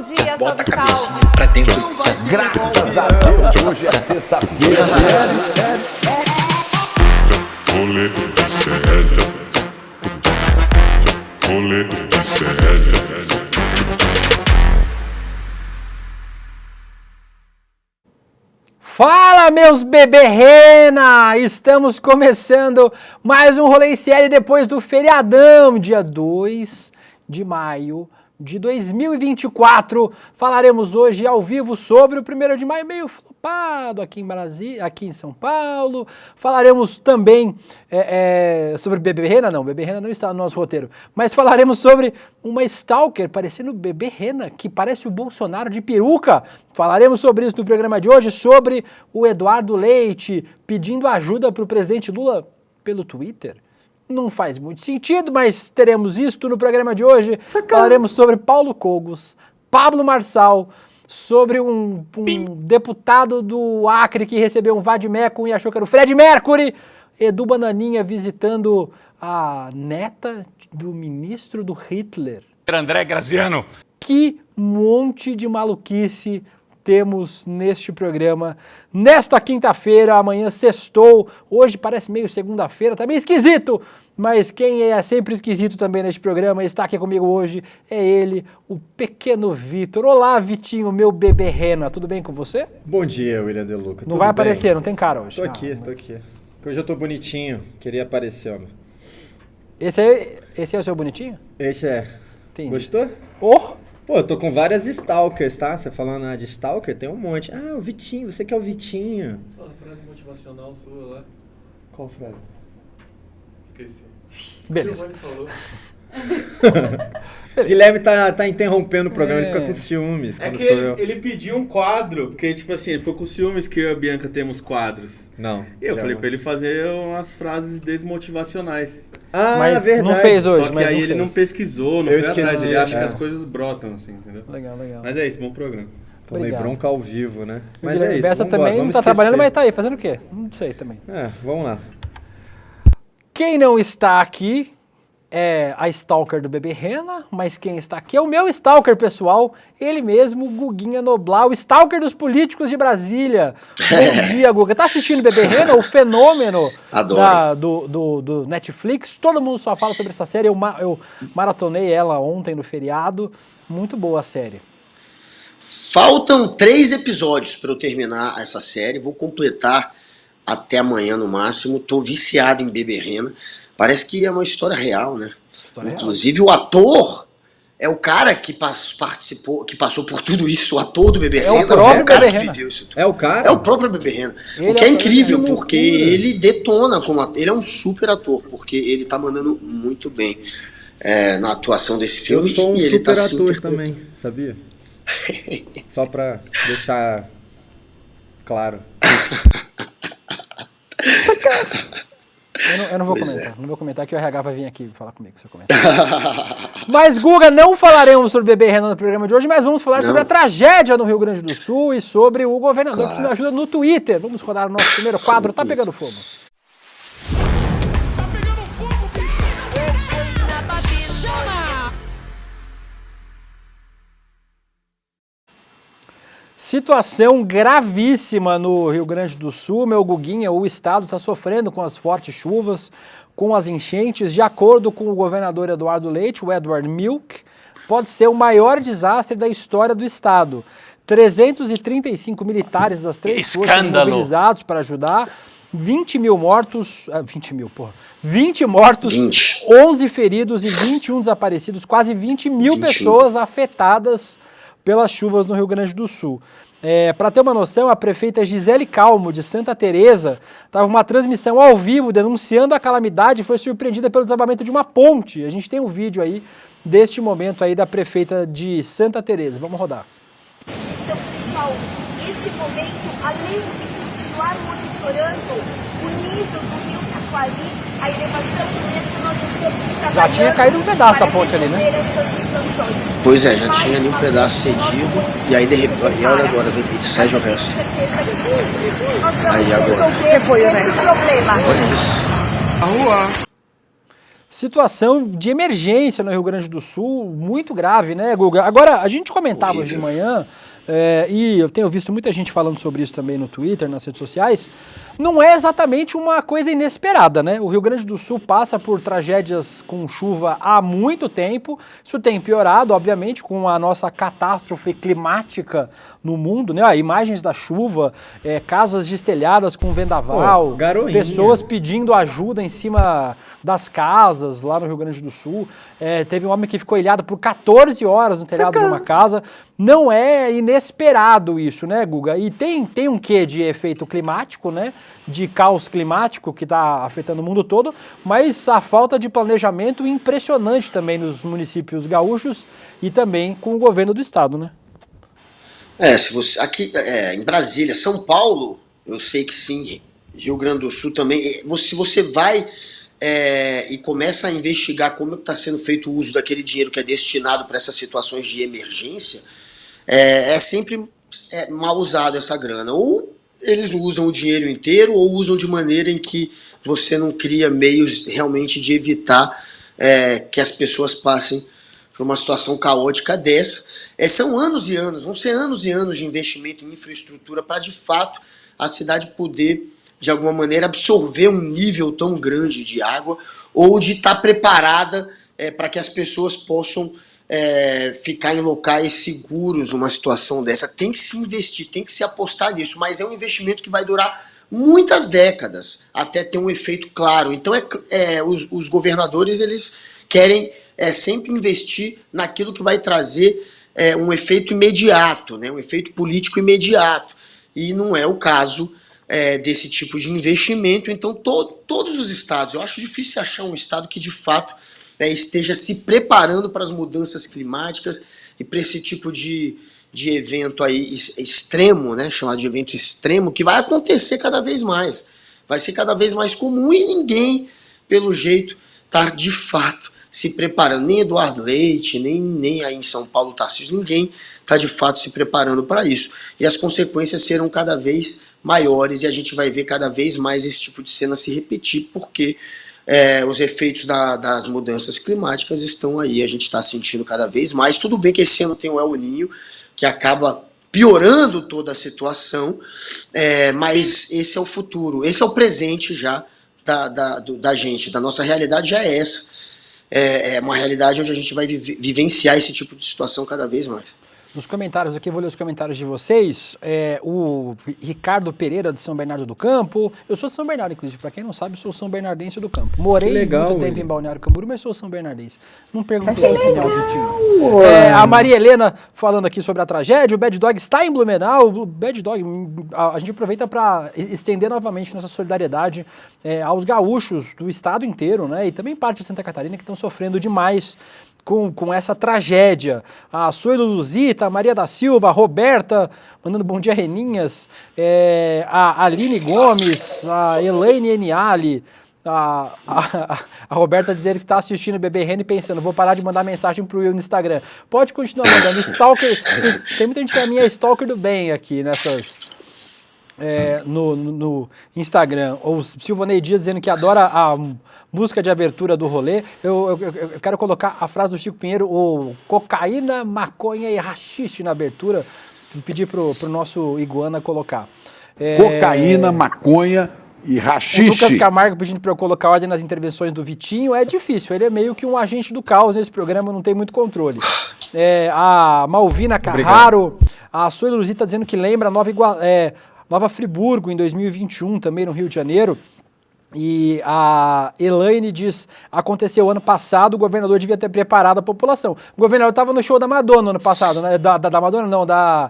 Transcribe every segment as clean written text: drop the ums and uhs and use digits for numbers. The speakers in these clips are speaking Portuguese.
dia, Bota a salve, salve. cabecinha pra dentro. Graças a Deus, hoje é sexta-feira. Rolê de sério. Rolê de sério. Fala, meus bebê rena! Estamos começando mais um Rolê Série depois do feriadão, dia 2 de maio de 2024. Falaremos hoje ao vivo sobre o 1º de maio, meio flopado aqui em Brasília, aqui em São Paulo. Falaremos também sobre Bebê Rena, não, Bebê Rena não está no nosso roteiro, mas falaremos sobre uma stalker parecendo Bebê Rena, que parece o Bolsonaro de peruca. Falaremos sobre isso no programa de hoje, sobre o Eduardo Leite pedindo ajuda para o presidente Lula pelo Twitter. Não faz muito sentido, mas teremos isto no programa de hoje. Falaremos sobre Paulo Cogos, Pablo Marçal, sobre um deputado do Acre que recebeu um vade-mecum e achou que era o Fred Mercury, Edu Bananinha visitando a neta do ministro do Hitler. André Graziano. Que monte de maluquice temos neste programa, nesta quinta-feira, amanhã sextou, hoje parece meio segunda-feira, tá meio esquisito, mas quem é sempre esquisito também neste programa, está aqui comigo hoje, é ele, o pequeno Vitor. Olá, Vitinho, meu bebê rena, tudo bem com você? Bom dia, William De Luca. Não vai aparecer, não tem cara hoje. Tô aqui. Hoje eu tô bonitinho, queria aparecer, ó. Esse é o seu bonitinho? Esse é. Entendi. Gostou? Oh! Pô, eu tô com várias stalkers, tá? Você falando de stalker, tem um monte. Ah, o Vitinho, você que é o Vitinho. Qual a frase motivacional sua lá? Qual frase? Esqueci. Beleza. Falou. Guilherme tá interrompendo o programa, ele fica com ciúmes. É quando que sou eu. ele pediu um quadro, porque tipo assim, ele ficou com ciúmes que eu e a Bianca temos quadros. Não. E eu falei não. pra ele fazer umas frases desmotivacionais. Ah, Mas verdade. não fez hoje, Só que mas aí não ele fez. não pesquisou, não Eu foi atrás, esqueci, ele acha é. que as coisas brotam, assim, entendeu? Legal. Mas é isso, bom programa. Tomei Obrigado. bronca ao vivo, né? O Mas Guilherme é isso, Bessa vambora, também não vamos tá trabalhando, esquecer. mas tá aí, fazendo o quê? Não sei também. Vamos lá. Quem não está aqui é a stalker do Bebê Rena, mas quem está aqui é o meu stalker pessoal, ele mesmo, Guguinha Noblar, o stalker dos políticos de Brasília. Bom dia, Guga. Tá assistindo Bebê Rena, o fenômeno do Netflix? Todo mundo só fala sobre essa série, eu maratonei ela ontem no feriado, muito boa a série. Faltam 3 episódios para eu terminar essa série. Vou completar até amanhã no máximo. Tô viciado em Bebê Rena. Parece que é uma história real, né? Inclusive o ator é o cara que participou, que passou por tudo isso. O ator do Bebê Rena o próprio cara Bebê que Rena. viveu isso tudo. É o cara? É o próprio Bebê Rena. Ele O que é é o incrível, cara. porque ele detona como ator. Ele é um super ator, porque ele tá mandando muito bem na atuação desse Eu filme. sou um e ele super tá se ator interpretando. também, sabia? Só pra deixar claro. Eu não vou Pois comentar, não vou comentar que o RH vai vir aqui falar comigo se eu comentar. Mas, Guga, não falaremos sobre Bebê Rena no programa de hoje, mas vamos falar sobre a tragédia no Rio Grande do Sul e sobre o governador que nos ajuda no Twitter. Vamos rodar o nosso primeiro quadro, Tá Pegando Fogo. Situação gravíssima no Rio Grande do Sul, meu Guguinha, o estado está sofrendo com as fortes chuvas, com as enchentes. De acordo com o governador Eduardo Leite, o Edward Milk, pode ser o maior desastre da história do estado. 335 militares das 3 forças mobilizados para ajudar, 20 mortos, 11 feridos e 21 desaparecidos, quase 20 mil pessoas afetadas pelas chuvas no Rio Grande do Sul. Para ter uma noção, a prefeita Gisele Calmo, de Santa Teresa, estava uma transmissão ao vivo denunciando a calamidade e foi surpreendida pelo desabamento de uma ponte. A gente tem um vídeo aí deste momento aí da prefeita de Santa Teresa. Vamos rodar. Então, pessoal, esse momento, além de continuar monitorando o nível do rio Taquari, a elevação do mesmo, nós estamos trabalhando. Já tinha caído um pedaço da ponte ali, né? Pois é, já tinha ali um pedaço cedido, e aí de repente, e olha agora, seja o resto. Aí agora. Você foi, né? Esse problema. Olha isso. situação de emergência no Rio Grande do Sul, muito grave, né, Guga? Agora, a gente comentava hoje de manhã, e eu tenho visto muita gente falando sobre isso também no Twitter, nas redes sociais, não é exatamente uma coisa inesperada, né? O Rio Grande do Sul passa por tragédias com chuva há muito tempo, isso tem piorado, obviamente, com a nossa catástrofe climática no mundo, né? Imagens da chuva, casas destelhadas com vendaval, pessoas pedindo ajuda em cima das casas lá no Rio Grande do Sul. Teve um homem que ficou ilhado por 14 horas no telhado de uma casa. Não é inesperado isso, né, Guga? E tem um quê de efeito climático, né? De caos climático que está afetando o mundo todo, mas a falta de planejamento impressionante também nos municípios gaúchos e também com o governo do estado, né? Se você aqui em Brasília, São Paulo, eu sei que sim, Rio Grande do Sul também. Se você vai e começa a investigar como está sendo feito o uso daquele dinheiro que é destinado para essas situações de emergência, é sempre mal usado essa grana. Ou eles usam o dinheiro inteiro, ou usam de maneira em que você não cria meios realmente de evitar que as pessoas passem por uma situação caótica dessa. São anos e anos, vão ser anos e anos de investimento em infraestrutura para, de fato, a cidade poder, de alguma maneira, absorver um nível tão grande de água, ou de estar preparada para que as pessoas possam ficar em locais seguros numa situação dessa. Tem que se investir, tem que se apostar nisso, mas é um investimento que vai durar muitas décadas até ter um efeito claro. Então os governadores, eles querem sempre investir naquilo que vai trazer um efeito imediato, né? Um efeito político imediato, e não é o caso desse tipo de investimento. Então todos os estados, eu acho difícil achar um estado que de fato esteja se preparando para as mudanças climáticas e para esse tipo de evento aí extremo, né, chamado de evento extremo, que vai acontecer cada vez mais. Vai ser cada vez mais comum e ninguém, pelo jeito, está de fato se preparando. Nem Eduardo Leite, nem aí em São Paulo, Tarcísio, ninguém está de fato se preparando para isso. E as consequências serão cada vez maiores e a gente vai ver cada vez mais esse tipo de cena se repetir, porque os efeitos das mudanças climáticas estão aí, a gente está sentindo cada vez mais. Tudo bem que esse ano tem o El Niño, que acaba piorando toda a situação, mas esse é o futuro, esse é o presente já da gente, da nossa realidade já é essa. É uma realidade onde a gente vai vivenciar esse tipo de situação cada vez mais. Nos comentários aqui, eu vou ler os comentários de vocês. O Ricardo Pereira, de São Bernardo do Campo. Eu sou de São Bernardo, inclusive. Para quem não sabe, eu sou São Bernardense do Campo. Morei muito tempo em Balneário Camboriú, mas sou São Bernardense. Não perguntei a opinião, Vitinho. A Maria Helena falando aqui sobre a tragédia. O Bad Dog está em Blumenau. O Bad Dog, a gente aproveita para estender novamente nossa solidariedade aos gaúchos do estado inteiro, né? E também parte de Santa Catarina, que estão sofrendo demais com essa tragédia. A Suelo Luzita, a Maria da Silva, a Roberta, mandando bom dia, Reninhas, a Aline Gomes, a Elaine Eniali, a Roberta dizendo que está assistindo o Bebê Rene e pensando, vou parar de mandar mensagem pro Will no Instagram. Pode continuar mandando. Stalker, tem muita gente que é a minha stalker do bem aqui nessas... no Instagram. O Silvanei Dias dizendo que adora a música de abertura do rolê. Eu quero colocar a frase do Chico Pinheiro, o cocaína, maconha e haxixe na abertura. Vou pedir pro nosso Iguana colocar. Cocaína, maconha e haxixe. O Lucas Camargo pedindo para eu colocar ordem nas intervenções do Vitinho. É difícil, ele é meio que um agente do caos nesse programa, não tem muito controle. A Malvina Carraro, a Sueli Luzita dizendo que lembra Nova Friburgo, em 2021, também no Rio de Janeiro. E a Elaine diz, aconteceu ano passado, o governador devia ter preparado a população. O governador estava no show da Madonna ano passado, né? Da Madonna não, da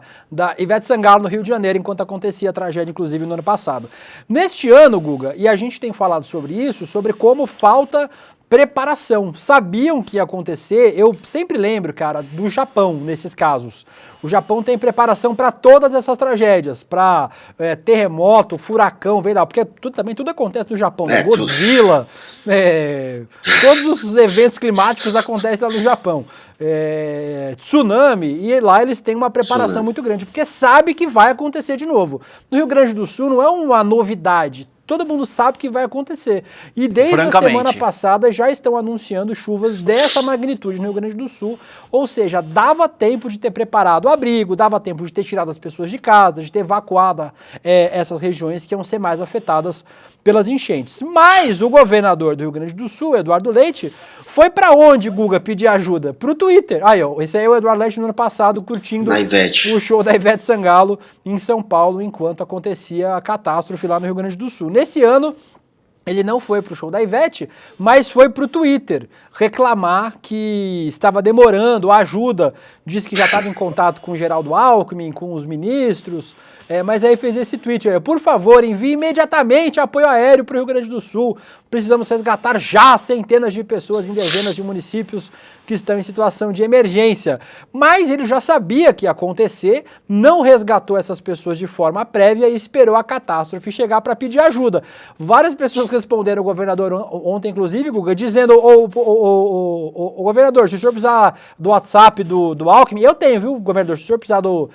Ivete Sangalo no Rio de Janeiro, enquanto acontecia a tragédia, inclusive, no ano passado. Neste ano, Guga, e a gente tem falado sobre isso, sobre como falta preparação. Sabiam que ia acontecer? Eu sempre lembro, cara, do Japão, nesses casos. O Japão tem preparação para todas essas tragédias, para terremoto, furacão, porque tudo acontece no Japão, né? Godzilla, todos os eventos climáticos acontecem lá no Japão. Tsunami, e lá eles têm uma preparação muito grande, porque sabe que vai acontecer de novo. No Rio Grande do Sul não é uma novidade, todo mundo sabe que vai acontecer. E desde a Francamente. semana passada já estão anunciando chuvas dessa magnitude no Rio Grande do Sul, ou seja, dava tempo de ter preparado o abrigo, dava tempo de ter tirado as pessoas de casa, de ter evacuado essas regiões que iam ser mais afetadas pelas enchentes. Mas o governador do Rio Grande do Sul, Eduardo Leite, foi para onde, Guga, pedir ajuda? Pro Twitter. Aí, ó, esse aí é o Eduardo Leite no ano passado curtindo o show da Ivete Sangalo em São Paulo, enquanto acontecia a catástrofe lá no Rio Grande do Sul. Nesse ano, ele não foi pro show da Ivete, mas foi pro Twitter reclamar que estava demorando a ajuda, disse que já estava em contato com o Geraldo Alckmin, com os ministros, mas aí fez esse tweet, por favor, envie imediatamente apoio aéreo para o Rio Grande do Sul, precisamos resgatar já centenas de pessoas em dezenas de municípios que estão em situação de emergência. Mas ele já sabia que ia acontecer, não resgatou essas pessoas de forma prévia e esperou a catástrofe chegar para pedir ajuda. Várias pessoas responderam ao governador ontem, inclusive, Guga, dizendo, o governador, se o senhor precisar do WhatsApp do Alckmin, eu tenho, viu, governador, se o senhor precisar do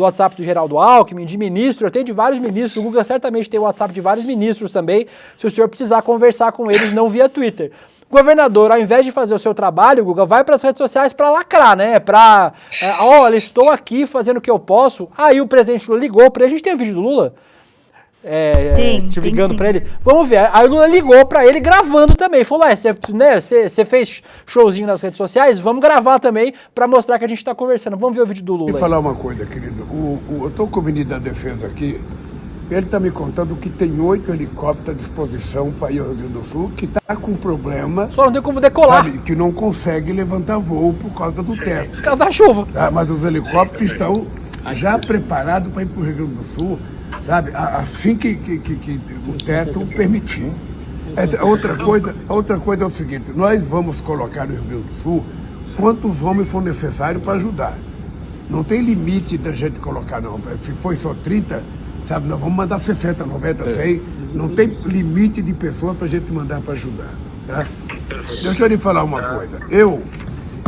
WhatsApp do Geraldo Alckmin, de ministro, eu tenho de vários ministros, o Guga certamente tem o WhatsApp de vários ministros também, se o senhor precisar conversar com eles, não via Twitter. O governador, ao invés de fazer o seu trabalho, Guga, vai para as redes sociais para lacrar, né? Para, olha, estou aqui fazendo o que eu posso. Aí o presidente Lula ligou para ele, a gente tem um vídeo do Lula? Te ligando para ele. Vamos ver. Aí o Lula ligou para ele gravando também. Falou, você fez showzinho nas redes sociais? Vamos gravar também para mostrar que a gente está conversando. Vamos ver o vídeo do Lula. Vou falar uma coisa, querido. Eu estou com o ministro da Defesa aqui. Ele está me contando que tem 8 helicópteros à disposição para ir ao Rio Grande do Sul, que está com problema. Só não tem como decolar. Sabe, que não consegue levantar voo por causa do teto. Por causa da chuva. Tá, mas os helicópteros estão já preparados para ir para o Rio Grande do Sul, sabe? Assim que o teto permitir. Outra coisa é o seguinte, nós vamos colocar no Rio Grande do Sul quantos homens for necessário para ajudar. Não tem limite da gente colocar, não. Se foi só 30, sabe, nós vamos mandar 60, 90, 100. Não tem limite de pessoas para a gente mandar para ajudar. Tá? Deixa eu lhe falar uma coisa. Eu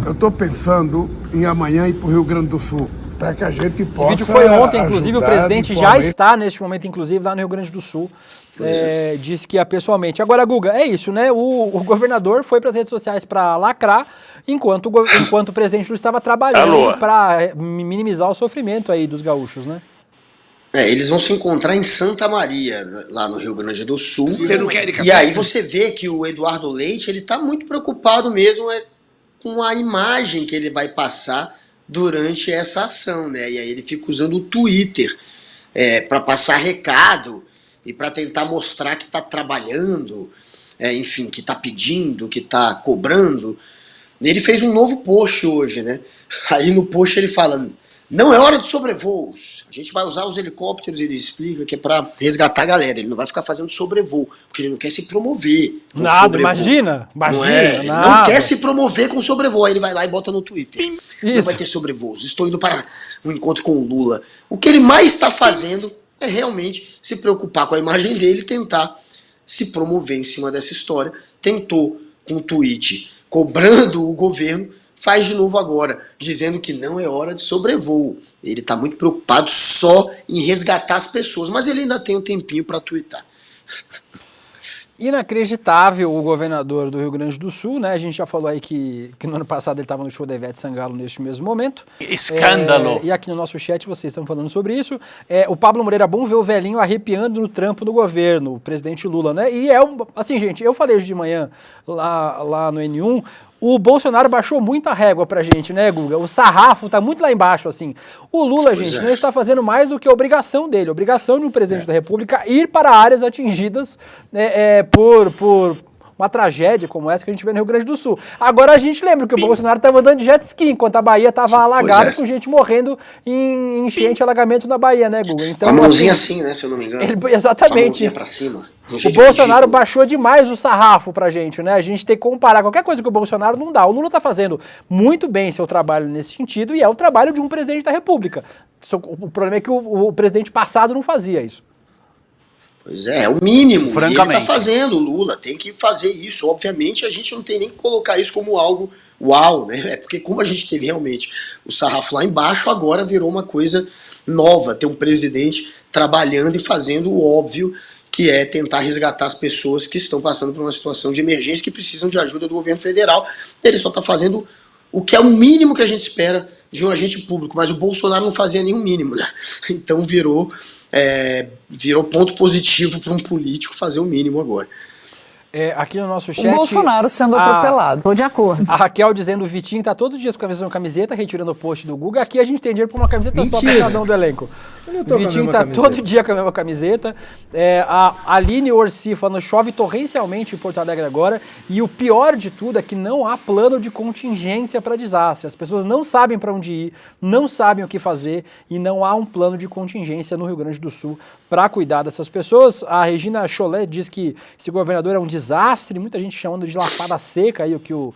estou pensando em amanhã ir para o Rio Grande do Sul, para que a gente possa. Esse vídeo foi ontem, inclusive, o presidente já está neste momento, inclusive, lá no Rio Grande do Sul. Disse que ia pessoalmente. Agora, Guga, é isso, né? O governador foi para as redes sociais para lacrar, enquanto o presidente Lula estava trabalhando para minimizar o sofrimento aí dos gaúchos, né? Eles vão se encontrar em Santa Maria, lá no Rio Grande do Sul. E aí você vê que o Eduardo Leite, ele tá muito preocupado mesmo com a imagem que ele vai passar durante essa ação, né? E aí ele fica usando o Twitter para passar recado e para tentar mostrar que tá trabalhando, enfim, que tá pedindo, que tá cobrando. Ele fez um novo post hoje, né? Aí no post ele fala... Não é hora de sobrevoos. A gente vai usar os helicópteros, ele explica que é para resgatar a galera. Ele não vai ficar fazendo sobrevoo, porque ele não quer se promover com sobrevoo. Imagina. Ele não quer se promover com sobrevoo. Aí ele vai lá e bota no Twitter. Não vai ter sobrevoos. Estou indo para um encontro com o Lula. O que ele mais está fazendo é realmente se preocupar com a imagem dele e tentar se promover em cima dessa história. Tentou com um tweet cobrando o governo, faz de novo agora, dizendo que não é hora de sobrevoo. Ele está muito preocupado só em resgatar as pessoas, mas ele ainda tem um tempinho para twittar. Inacreditável o governador do Rio Grande do Sul, né? A gente já falou aí que no ano passado ele estava no show da Ivete Sangalo neste mesmo momento. Escândalo! E aqui no nosso chat vocês estão falando sobre isso. O Pablo Moreira Bom vê o velhinho arrepiando no trampo do governo, o presidente Lula, né? E assim, gente, eu falei hoje de manhã lá no N1, o Bolsonaro baixou muito a régua pra gente, né, Guga? O sarrafo tá muito lá embaixo, assim. O Lula, gente, não está fazendo mais do que a obrigação dele. A obrigação de um presidente da República ir para áreas atingidas por uma tragédia como essa que a gente vê no Rio Grande do Sul. Agora a gente lembra que o Bolsonaro estava andando de jet ski, enquanto a Bahia estava alagada, com gente morrendo em enchente, alagamento na Bahia, né, Guga? Então, com a mãozinha assim, né, se eu não me engano. Exatamente. Com a mãozinha pra cima. O Bolsonaro baixou demais o sarrafo pra gente, né? A gente tem que comparar qualquer coisa que o Bolsonaro não dá. O Lula tá fazendo muito bem seu trabalho nesse sentido e é o trabalho de um presidente da República. O problema é que o presidente passado não fazia isso. Pois é o mínimo. Francamente. E ele tá fazendo, o Lula tem que fazer isso. Obviamente a gente não tem nem que colocar isso como algo uau, né? É porque como a gente teve realmente o sarrafo lá embaixo, agora virou uma coisa nova, ter um presidente trabalhando e fazendo o óbvio, que é tentar resgatar as pessoas que estão passando por uma situação de emergência, que precisam de ajuda do governo federal. Ele só está fazendo o que é o mínimo que a gente espera de um agente público, mas o Bolsonaro não fazia nenhum mínimo, né? Então virou ponto positivo para um político fazer o mínimo agora. Aqui no nosso chat... O Bolsonaro sendo atropelado. Tô de acordo. A Raquel dizendo o Vitinho tá todo dia com a mesma camiseta, retirando o post do Guga. Aqui a gente tem dinheiro pra uma camiseta só pra cada um do elenco. O Vitinho tá todo dia com a mesma camiseta. A Aline Orsi falando, chove torrencialmente em Porto Alegre agora. E o pior de tudo é que não há plano de contingência para desastre. As pessoas não sabem para onde ir, não sabem o que fazer e não há um plano de contingência no Rio Grande do Sul para cuidar dessas pessoas. A Regina Cholé diz que esse governador é um desastre, muita gente chamando de lapada seca aí o que o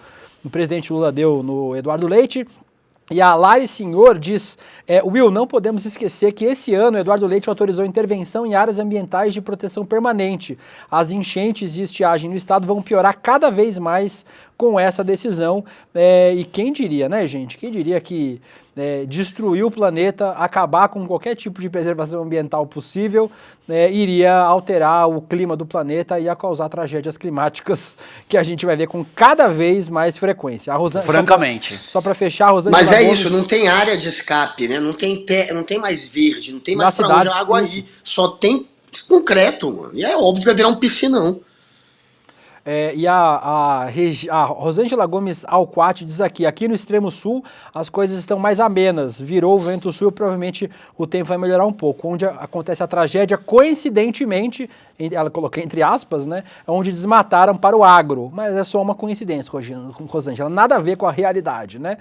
presidente Lula deu no Eduardo Leite. E a Lari Senhor diz, Will, não podemos esquecer que esse ano o Eduardo Leite autorizou intervenção em áreas ambientais de proteção permanente. As enchentes e estiagem no estado vão piorar cada vez mais com essa decisão. E quem diria, né, gente? Quem diria que destruir o planeta, acabar com qualquer tipo de preservação ambiental possível, iria alterar o clima do planeta e ia causar tragédias climáticas que a gente vai ver com cada vez mais frequência. A Rosângela, francamente. Só para fechar, a Rosângela Mas Gomes, isso, não tem área de escape, né? Não tem mais verde, não tem mais Nas pra onde a cidades, água ir. Só tem concreto, mano. E é óbvio que vai virar um piscinão. E a Rosângela Gomes Alquati diz aqui no extremo sul as coisas estão mais amenas, virou o vento sul, provavelmente o tempo vai melhorar um pouco. Onde acontece a tragédia, coincidentemente, ela coloquei entre aspas, né, onde desmataram para o agro, mas é só uma coincidência, Rosângela, nada a ver com a realidade, né?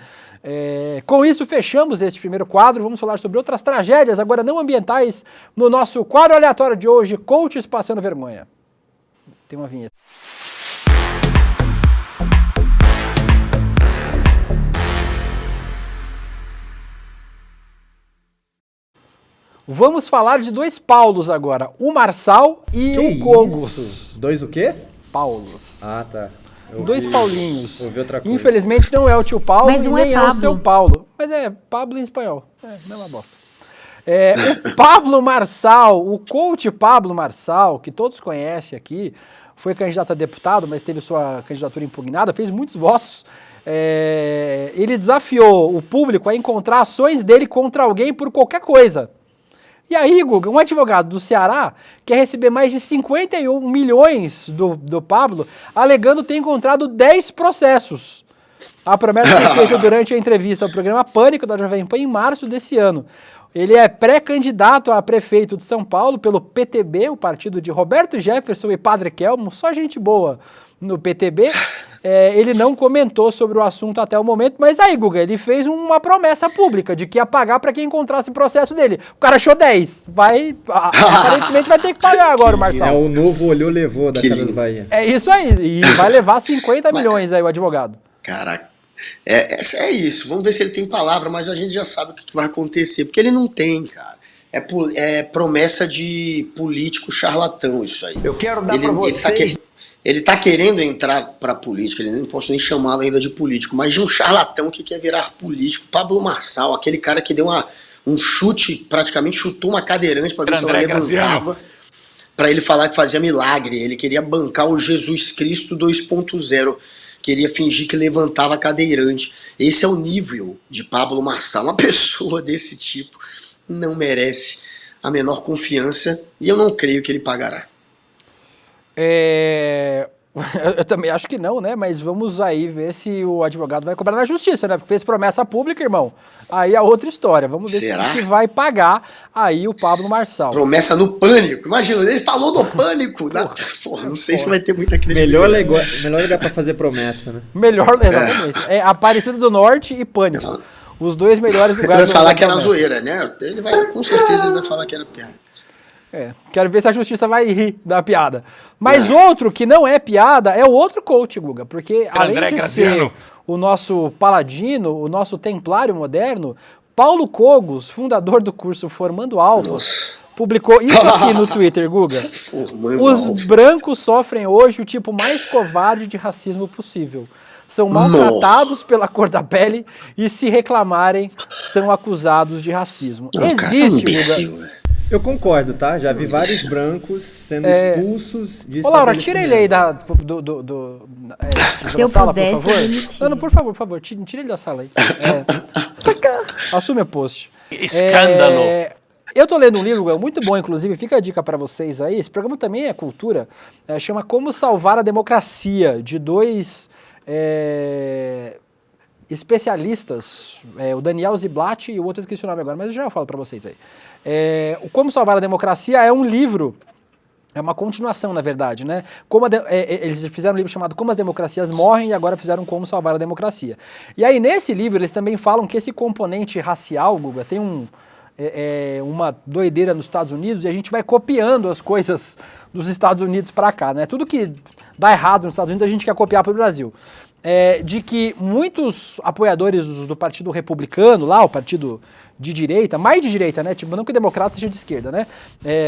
Com isso fechamos este primeiro quadro, vamos falar sobre outras tragédias, agora não ambientais, no nosso quadro aleatório de hoje, Coaches Passando Vergonha. Tem uma vinheta. Vamos falar de dois Paulos agora, o Marçal e o Cogos. Isso? Dois o quê? Paulos. Ah, tá. Dois Paulinhos. Ouvi outra coisa. Infelizmente não é o tio Paulo Mas e não nem é é o Pablo. seu Paulo. Mas é Pablo em espanhol. Mesma bosta. O Pablo Marçal, o coach Pablo Marçal, que todos conhecem aqui, foi candidato a deputado, mas teve sua candidatura impugnada, fez muitos votos. Ele desafiou o público a encontrar ações dele contra alguém por qualquer coisa. E aí, Guga, um advogado do Ceará quer receber mais de 51 milhões do Pablo, alegando ter encontrado 10 processos. A promessa foi feita durante a entrevista ao programa Pânico da Jovem Pan em março desse ano. Ele é pré-candidato a prefeito de São Paulo pelo PTB, o partido de Roberto Jefferson e Padre Kelmo, só gente boa no PTB. Ele não comentou sobre o assunto até o momento, mas aí, Guga, ele fez uma promessa pública de que ia pagar para quem encontrasse o processo dele. O cara achou 10. Aparentemente vai ter que pagar agora, o Marçal. É o novo olhou levou da Casas Bahia. É isso aí. E vai levar 50 milhões aí o advogado. Caraca. É isso. Vamos ver se ele tem palavra, mas a gente já sabe o que vai acontecer. Porque ele não tem, cara. É promessa de político charlatão isso aí. Eu quero dar pra vocês... Ele tá querendo entrar pra política, ele não posso nem chamá-lo ainda de político, mas de um charlatão que quer virar político. Pablo Marçal, aquele cara que deu um chute, praticamente chutou uma cadeirante pra ver se ela levantava, pra ele falar que fazia milagre. Ele queria bancar o Jesus Cristo 2.0, queria fingir que levantava a cadeirante. Esse é o nível de Pablo Marçal. Uma pessoa desse tipo não merece a menor confiança e eu não creio que ele pagará. Eu também acho que não, né? Mas vamos aí ver se o advogado vai cobrar na justiça, né? Porque fez promessa pública, irmão. Aí é outra história. Vamos ver se vai pagar aí o Pablo Marçal. Promessa no Pânico. Imagina, ele falou no Pânico. Porra, não sei se vai ter muita credibilidade. Melhor lugar pra fazer promessa, né? Melhor, exatamente. Aparecido do Norte e Pânico. Os dois melhores lugares. Ele vai falar que era zoeira, né? Com certeza ele vai falar que era piada. Quero ver se a justiça vai rir da piada. Mas outro que não é piada é o outro coach, Guga. Porque além de ser o nosso paladino, o nosso templário moderno, Paulo Cogos, fundador do curso Formando Alvos, publicou isso aqui no Twitter, Guga. Os brancos sofrem hoje o tipo mais covarde de racismo possível. São maltratados pela cor da pele e, se reclamarem, são acusados de racismo. Existe, Guga. Eu concordo, tá? Já vi vários brancos sendo expulsos de Ô, Laura, tira ele aí Se eu sala, pudesse, por favor. eu demitia. Não, por favor, tira ele da sala aí. Assume o post. Escândalo. Eu tô lendo um livro muito bom, inclusive, fica a dica para vocês aí. Esse programa também é cultura. Chama Como Salvar a Democracia, de dois especialistas, o Daniel Ziblatt e o outro, esqueci o nome agora, mas eu já falo para vocês aí. O Como Salvar a Democracia é um livro, é uma continuação, na verdade, né? Eles fizeram um livro chamado Como as Democracias Morrem e agora fizeram Como Salvar a Democracia. E aí, nesse livro, eles também falam que esse componente racial, Guga, tem uma doideira nos Estados Unidos e a gente vai copiando as coisas dos Estados Unidos para cá, né? Tudo que dá errado nos Estados Unidos a gente quer copiar para o Brasil. De que muitos apoiadores do Partido Republicano, lá, o partido de direita, mais de direita, né? Tipo, não que o democrata seja de esquerda, né?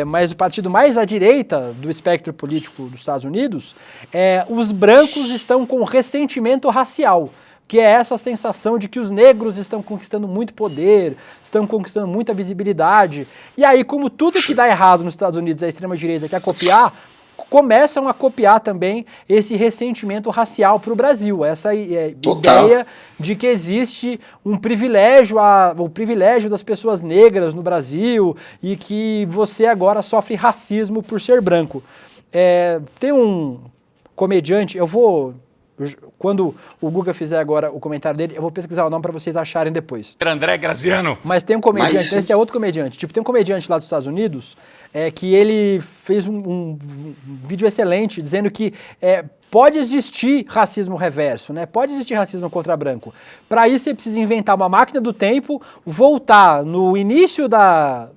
Mas o partido mais à direita do espectro político dos Estados Unidos, os brancos estão com ressentimento racial, que é essa sensação de que os negros estão conquistando muito poder, estão conquistando muita visibilidade. E aí, como tudo que dá errado nos Estados Unidos a extrema-direita quer copiar, começam a copiar também esse ressentimento racial para o Brasil, essa ideia de que existe um privilégio, o privilégio das pessoas negras no Brasil e que você agora sofre racismo por ser branco. Tem um comediante, quando o Guga fizer agora o comentário dele, eu vou pesquisar o nome para vocês acharem depois. André Graziano. Mas tem um comediante, esse é outro comediante. Tipo, tem um comediante lá dos Estados Unidos que ele fez um vídeo excelente dizendo que pode existir racismo reverso, né? Pode existir racismo contra branco. Para isso você precisa inventar uma máquina do tempo, voltar no início da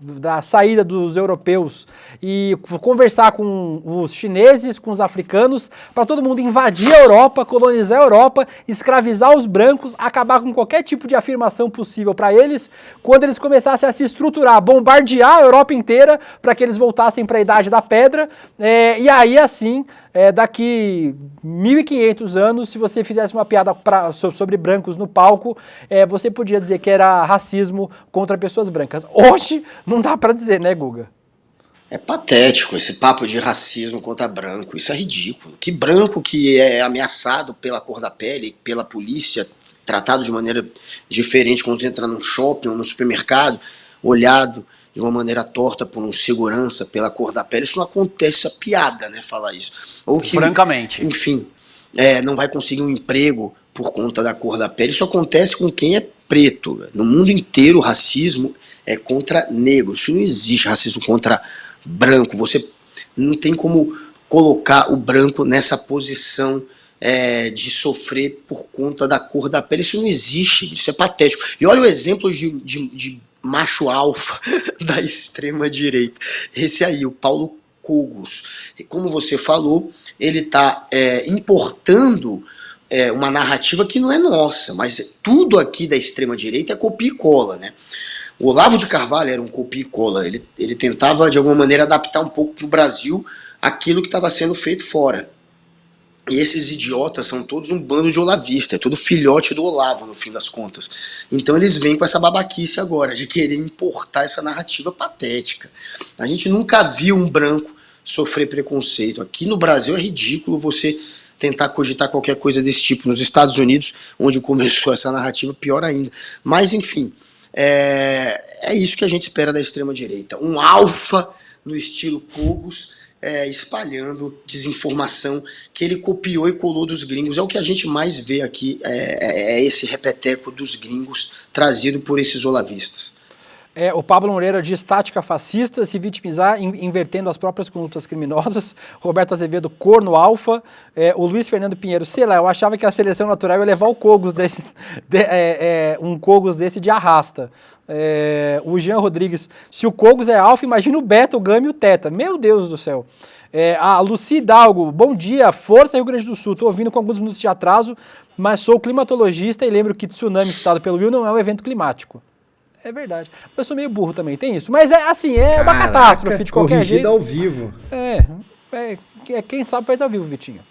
saída dos europeus e conversar com os chineses, com os africanos, para todo mundo invadir a Europa, colonizar a Europa, escravizar os brancos, acabar com qualquer tipo de afirmação possível para eles, quando eles começassem a se estruturar, bombardear a Europa inteira para que eles voltassem para a Idade da Pedra, e aí assim, daqui 1500 anos, se você fizesse uma piada sobre brancos no palco, você podia dizer que era racismo contra pessoas brancas. Hoje não dá para dizer, né, Guga? É patético esse papo de racismo contra branco, isso é ridículo. Que branco que é ameaçado pela cor da pele, pela polícia, tratado de maneira diferente quando entra num shopping ou no supermercado, olhado de uma maneira torta por um segurança pela cor da pele, isso não acontece, é piada, né, falar isso. Ou que, francamente, enfim, não vai conseguir um emprego por conta da cor da pele, isso acontece com quem é preto. No mundo inteiro o racismo é contra negros, isso não existe racismo contra branco, você não tem como colocar o branco nessa posição de sofrer por conta da cor da pele, isso não existe, isso é patético. E olha o exemplo de macho alfa da extrema direita, esse aí, o Paulo Cogos. Como você falou, ele está importando uma narrativa que não é nossa, mas tudo aqui da extrema direita é copia e cola, né? O Olavo de Carvalho era um copia e cola, ele tentava de alguma maneira adaptar um pouco para o Brasil aquilo que estava sendo feito fora. E esses idiotas são todos um bando de olavista, é tudo filhote do Olavo, no fim das contas. Então eles vêm com essa babaquice agora, de querer importar essa narrativa patética. A gente nunca viu um branco sofrer preconceito. Aqui no Brasil é ridículo você tentar cogitar qualquer coisa desse tipo. Nos Estados Unidos, onde começou essa narrativa, pior ainda. Mas, enfim, é isso que a gente espera da extrema-direita. Um alfa no estilo Cogos, espalhando desinformação que ele copiou e colou dos gringos. É o que a gente mais vê aqui, esse repeteco dos gringos trazido por esses olavistas. O Pablo Moreira diz tática fascista, se vitimizar invertendo as próprias condutas criminosas. Roberto Azevedo, corno alfa. O Luiz Fernando Pinheiro, sei lá, eu achava que a seleção natural ia levar o Cogos desse, um Cogos desse de arrasta. O Jean Rodrigues, se o Cogos é alfa, imagina o Beto, o Gama e o Teta. Meu Deus do céu. A Luci Hidalgo, bom dia, força Rio Grande do Sul. Estou ouvindo com alguns minutos de atraso, mas sou climatologista e lembro que tsunami citado pelo Will não é um evento climático. É verdade. Eu sou meio burro também, tem isso. Mas uma catástrofe de qualquer jeito. Corrigida ao vivo. Quem sabe faz ao vivo, Vitinho.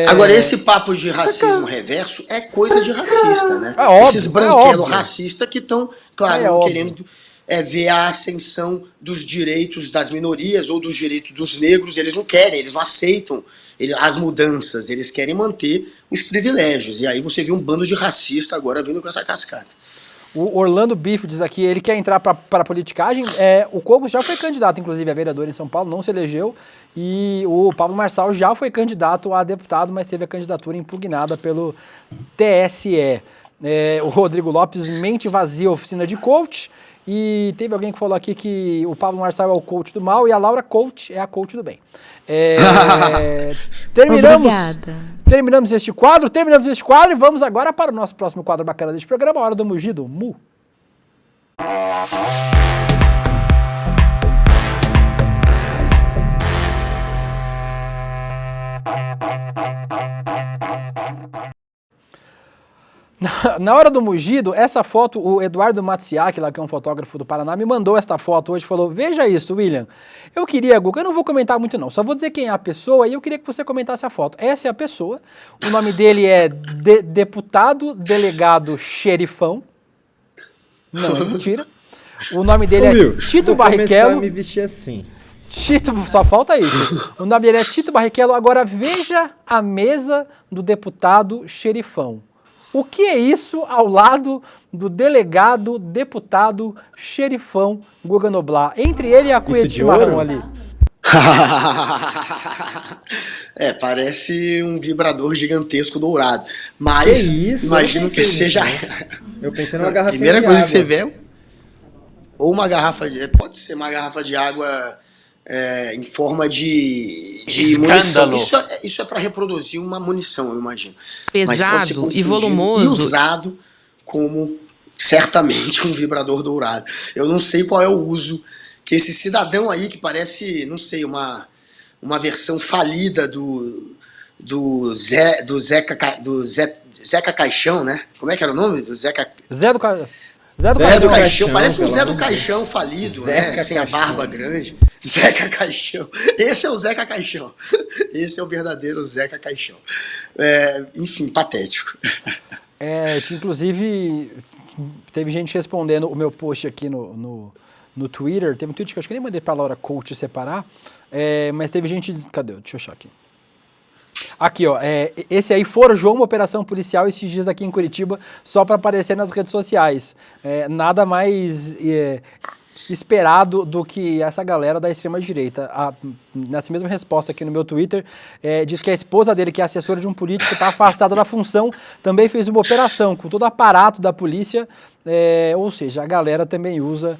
Agora, esse papo de racismo reverso é coisa de racista, né? Óbvio, esses branquelos racistas que estão, claro, querendo ver a ascensão dos direitos das minorias ou dos direitos dos negros. Eles não querem, eles não aceitam as mudanças, eles querem manter os privilégios. E aí você vê um bando de racista agora vindo com essa cascata. O Orlando Biffo diz aqui, ele quer entrar para a politicagem. O Cogos já foi candidato, inclusive, a vereador em São Paulo, não se elegeu. E o Pablo Marçal já foi candidato a deputado, mas teve a candidatura impugnada pelo TSE. O Rodrigo Lopes, mente vazia, oficina de coach. E teve alguém que falou aqui que o Pablo Marçal é o coach do mal e a Laura Coach é a coach do bem. Terminamos este quadro e vamos agora para o nosso próximo quadro bacana deste programa, a Hora do Mugido, Mu. Na hora do mugido, essa foto, o Eduardo Matsiak, lá que é um fotógrafo do Paraná, me mandou esta foto hoje, falou, veja isso, William, eu queria, Guga, eu não vou comentar muito não, só vou dizer quem é a pessoa e eu queria que você comentasse a foto. Essa é a pessoa, o nome dele é deputado delegado xerifão, não é mentira, o nome dele é Tito Barrichello. Vou começar a me vestir assim. Tito, só falta isso, o nome dele é Tito Barrichello, agora veja a mesa do deputado xerifão. O que é isso ao lado do delegado, deputado, xerifão Guga Noblar? Entre ele e a cuia de chimarrão ali. Parece um vibrador gigantesco dourado. Mas imagino que seja... Eu pensei numa garrafa de água. Primeira coisa que você vê, ou uma garrafa de... Pode ser uma garrafa de água em forma de munição. Isso é para reproduzir uma munição, eu imagino. Pesado e volumoso. E usado como, certamente, um vibrador dourado. Eu não sei qual é o uso que esse cidadão aí, que parece, não sei, uma versão falida do Zeca Caixão, né? Como é que era o nome? Do Zé do Caixão. Parece um Zé do Caixão falido, né? Sem a barba grande. Zeca Caixão. Esse é o Zeca Caixão. Esse é o verdadeiro Zeca Caixão. Enfim, patético. Inclusive, teve gente respondendo o meu post aqui no Twitter. Teve um tweet que eu acho que nem mandei pra Laura Coach separar. Mas teve gente... Cadê? Deixa eu achar aqui. Aqui, ó, esse aí forjou uma operação policial esses dias aqui em Curitiba só para aparecer nas redes sociais. Nada mais esperado do que essa galera da extrema-direita. Nessa mesma resposta aqui no meu Twitter, diz que a esposa dele, que é assessora de um político, está afastada da função, também fez uma operação com todo o aparato da polícia, ou seja, a galera também usa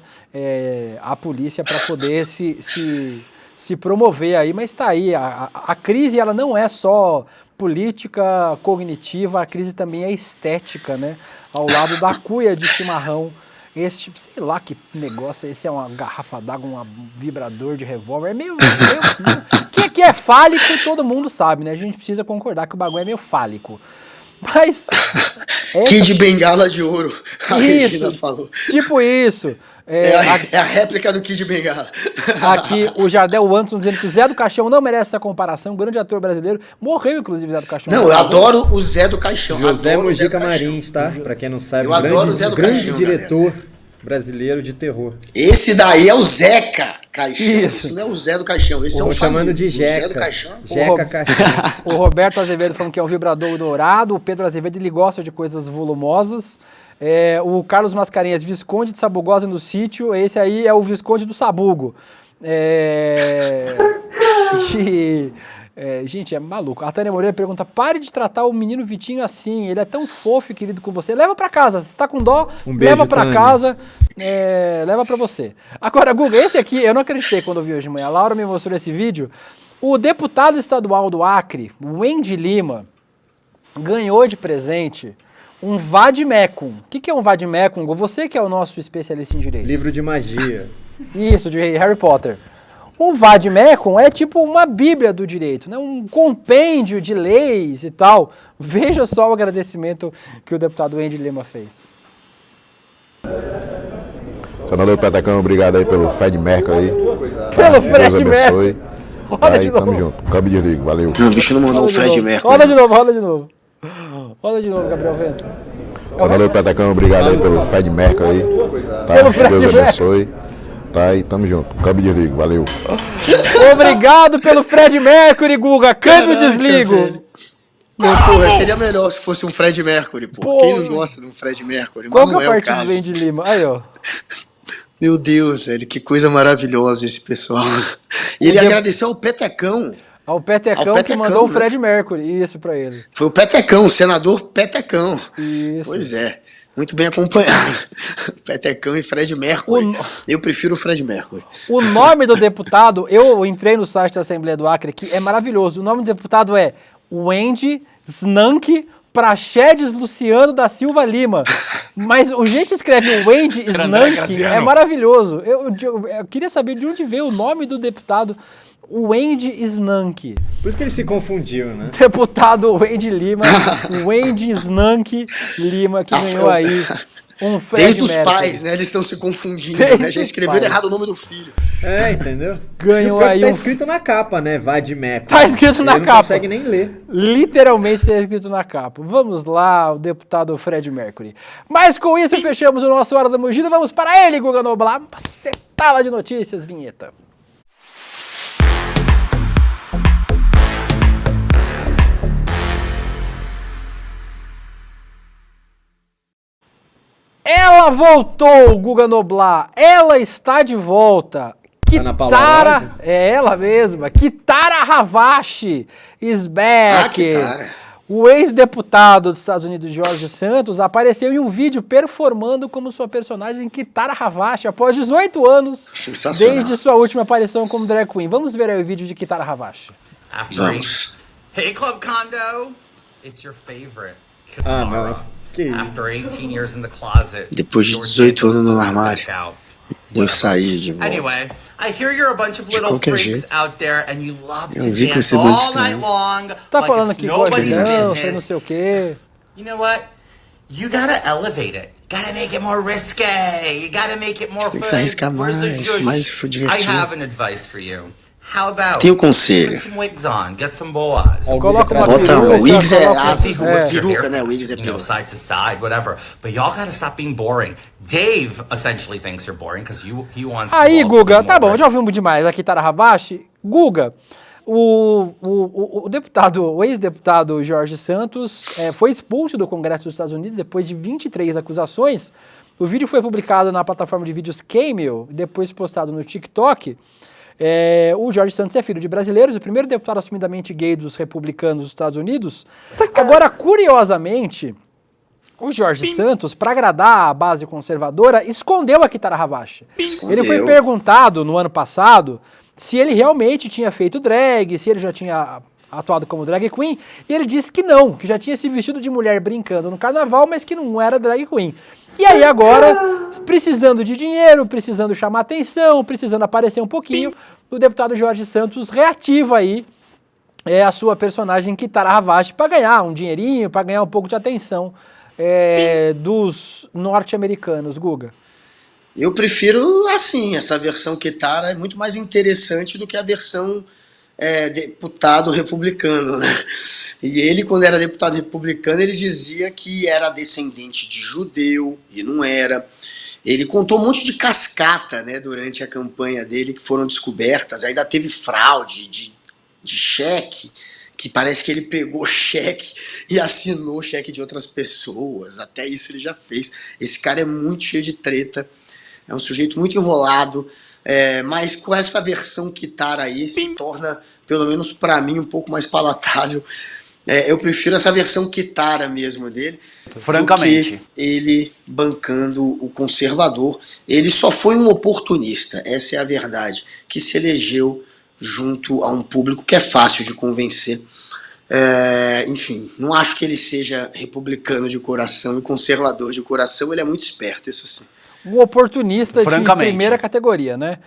a polícia para poder se promover aí, mas está aí, a crise ela não é só política cognitiva, a crise também é estética, né? Ao lado da cuia de chimarrão, sei lá que negócio, esse é uma garrafa d'água, um vibrador de revólver, é meio que é fálico, todo mundo sabe, né? A gente precisa concordar que o bagulho é meio fálico. Mas... Kid Bengala de ouro, a Regina falou. Tipo isso. É a réplica do Kid Bengala. Aqui o Jardel Anderson dizendo que o Zé do Caixão não merece essa comparação, um grande ator brasileiro. Morreu, inclusive, o Zé do Caixão. Não, eu adoro o Zé do Caixão. José Mujica Marins, tá? Pra quem não sabe, eu adoro o Zé do grande Caixão, diretor brasileiro de terror. Esse daí é o Zeca Caixão. Isso não é o Zé do Caixão. Esse é o chamando de Jeca. Zé do Caixão. Jeca Caixão. O Roberto Azevedo falando que é um vibrador dourado. O Pedro Azevedo, ele gosta de coisas volumosas. O Carlos Mascarenhas, Visconde de Sabugosa no sítio. Esse aí é o Visconde do Sabugo. Gente, é maluco. A Tânia Moreira pergunta, pare de tratar o menino Vitinho assim, ele é tão fofo e querido com você. Leva pra casa, se tá com dó, leva pra casa, leva pra você. Agora, Guga, esse aqui, eu não acreditei quando eu vi hoje de manhã. A Laura me mostrou esse vídeo. O deputado estadual do Acre, Wendy Lima, ganhou de presente um vademecum. O que é um vademecum? Você que é o nosso especialista em direito. Livro de magia. Isso, de Harry Potter. O vademecum é tipo uma bíblia do direito, né? Um compêndio de leis e tal. Veja só o agradecimento que o deputado Wendy Lima fez. Senador Petacão, obrigado aí pelo Fred Merkel aí. Pelo Fred Merkel. Roda de novo. Tamo junto. Câmbio de ligo, valeu. Não, o bicho não mandou o Fred Merkel. Roda de novo, roda de novo. Roda de novo, Gabriel Vento. Senador Petacão, obrigado aí pelo Fred Merkel aí. Tá? Pelo Fred Deus Mercury. abençoe. Tá? E tamo junto. Câmbio e desligo. Valeu. Obrigado pelo Fred Mercury, Guga. Câmbio e Caraca, desligo. velho. Não, porra, seria melhor se fosse um Fred Mercury, pô. Pô. Quem não gosta de um Fred Mercury? Qual Mas que é não a é o parte do caso. Vem de Lima? Aí, ó. Meu Deus, velho, que coisa maravilhosa esse pessoal. E ele agradeceu ao Petecão. Ao Petecão que mandou o Fred Mercury. Isso pra ele. Foi o Petecão, o senador Petecão. Isso. Pois é, muito bem acompanhado. Petecão e Fred Mercury. Eu prefiro o Fred Mercury. O nome do deputado, eu entrei no site da Assembleia do Acre, que é maravilhoso. O nome do deputado é Wendy Snank Praxedes Luciano da Silva Lima. Mas o jeito que se escreve Wendy Snank é maravilhoso. Eu queria saber de onde veio o nome do deputado Wendy Snank. Por isso que ele se confundiu, né? Deputado Wendy Lima, Wendy Snank Lima, que ganhou aí um Fred Desde os Mercury. pais, né? Eles estão se confundindo, Desde né? Já os escreveram pais. errado o nome do filho. É, entendeu? Ganhou E o pior aí que tá um- escrito na capa, né? Vai de Meco. Tá escrito na Ele não capa. consegue nem ler. Literalmente está escrito na capa. Vamos lá, o deputado Fred Mercury. Mas com isso fechamos o nosso Hora da Mugida. Vamos para ele, Guga Noblar. Pacetada de notícias, vinheta. Ela voltou, Guga Noblar. Ela está de volta. Ana Paula Kitara, Rose? é ela mesma. Kitara Havashi is back. Ah, Kitara. O ex-deputado dos Estados Unidos, Jorge Santos, apareceu em um vídeo performando como sua personagem Kitara Havashi após 18 anos Sensacional. desde sua última aparição como drag queen. Vamos ver aí o vídeo de Kitara Havashi. Vamos. Hey, Club Condo! It's your favorite. Ah, não. Que isso. After 18 years in the closet. Depois de 18 anos no armário, eu saí de volta. Anyway, I hear you're a bunch of little qualquer freaks jeito. out there and you love Eu to vi que dance você all gosta night estranho. long. Tá like falando it's que gosta de nobody's dança, business. não sei o quê. You know what? You gotta elevate it. Gotta make it more risque. You gotta make it more Você tem que se fun. arriscar Where's the mais, zhuzh? mais I divertido. have an advice for you. How about Tem um conselho. put some wigs on, get some boas. Coloca uma Bota peruca, wigs é coloca- asas, é. peruca, né? Wigs é You know, peruca. side to side, whatever. But y'all gotta stop being boring. Dave essentially thinks you're boring because he wants. Aí, you all to Guga, be tá more bom, já ouvimos demais a Kitara Havashi. Guga, o deputado, o ex-deputado Jorge Santos foi expulso do Congresso dos Estados Unidos depois de 23 acusações. O vídeo foi publicado na plataforma de vídeos Cameo, depois postado no TikTok. O Jorge Santos é filho de brasileiros, o primeiro deputado assumidamente gay dos republicanos dos Estados Unidos. Agora, curiosamente, o Jorge Santos, para agradar a base conservadora, escondeu a Kitara Havashi. Ele foi perguntado no ano passado se ele realmente tinha feito drag, se ele já tinha atuado como drag queen, e ele disse que não, que já tinha se vestido de mulher brincando no carnaval, mas que não era drag queen. E aí agora, precisando de dinheiro, precisando chamar atenção, precisando aparecer um pouquinho, o deputado Jorge Santos reativa aí a sua personagem Kitara Havashi para ganhar um dinheirinho, para ganhar um pouco de atenção dos norte-americanos, Guga. Eu prefiro assim, essa versão Kitara é muito mais interessante do que a versão deputado republicano, né? E ele, quando era deputado republicano, ele dizia que era descendente de judeu, e não era. Ele contou um monte de cascata, né, durante a campanha dele, que foram descobertas. Ainda teve fraude de cheque, que parece que ele pegou cheque e assinou cheque de outras pessoas. Até isso ele já fez. Esse cara é muito cheio de treta, é um sujeito muito enrolado, mas com essa versão Kitara aí se torna, pelo menos pra mim, um pouco mais palatável. Eu prefiro essa versão Kitara mesmo dele, francamente, do que ele bancando o conservador. Ele só foi um oportunista, essa é a verdade, que se elegeu junto a um público que é fácil de convencer. Enfim, não acho que ele seja republicano de coração e conservador de coração, ele é muito esperto, isso sim. Um oportunista de francamente, primeira categoria, né?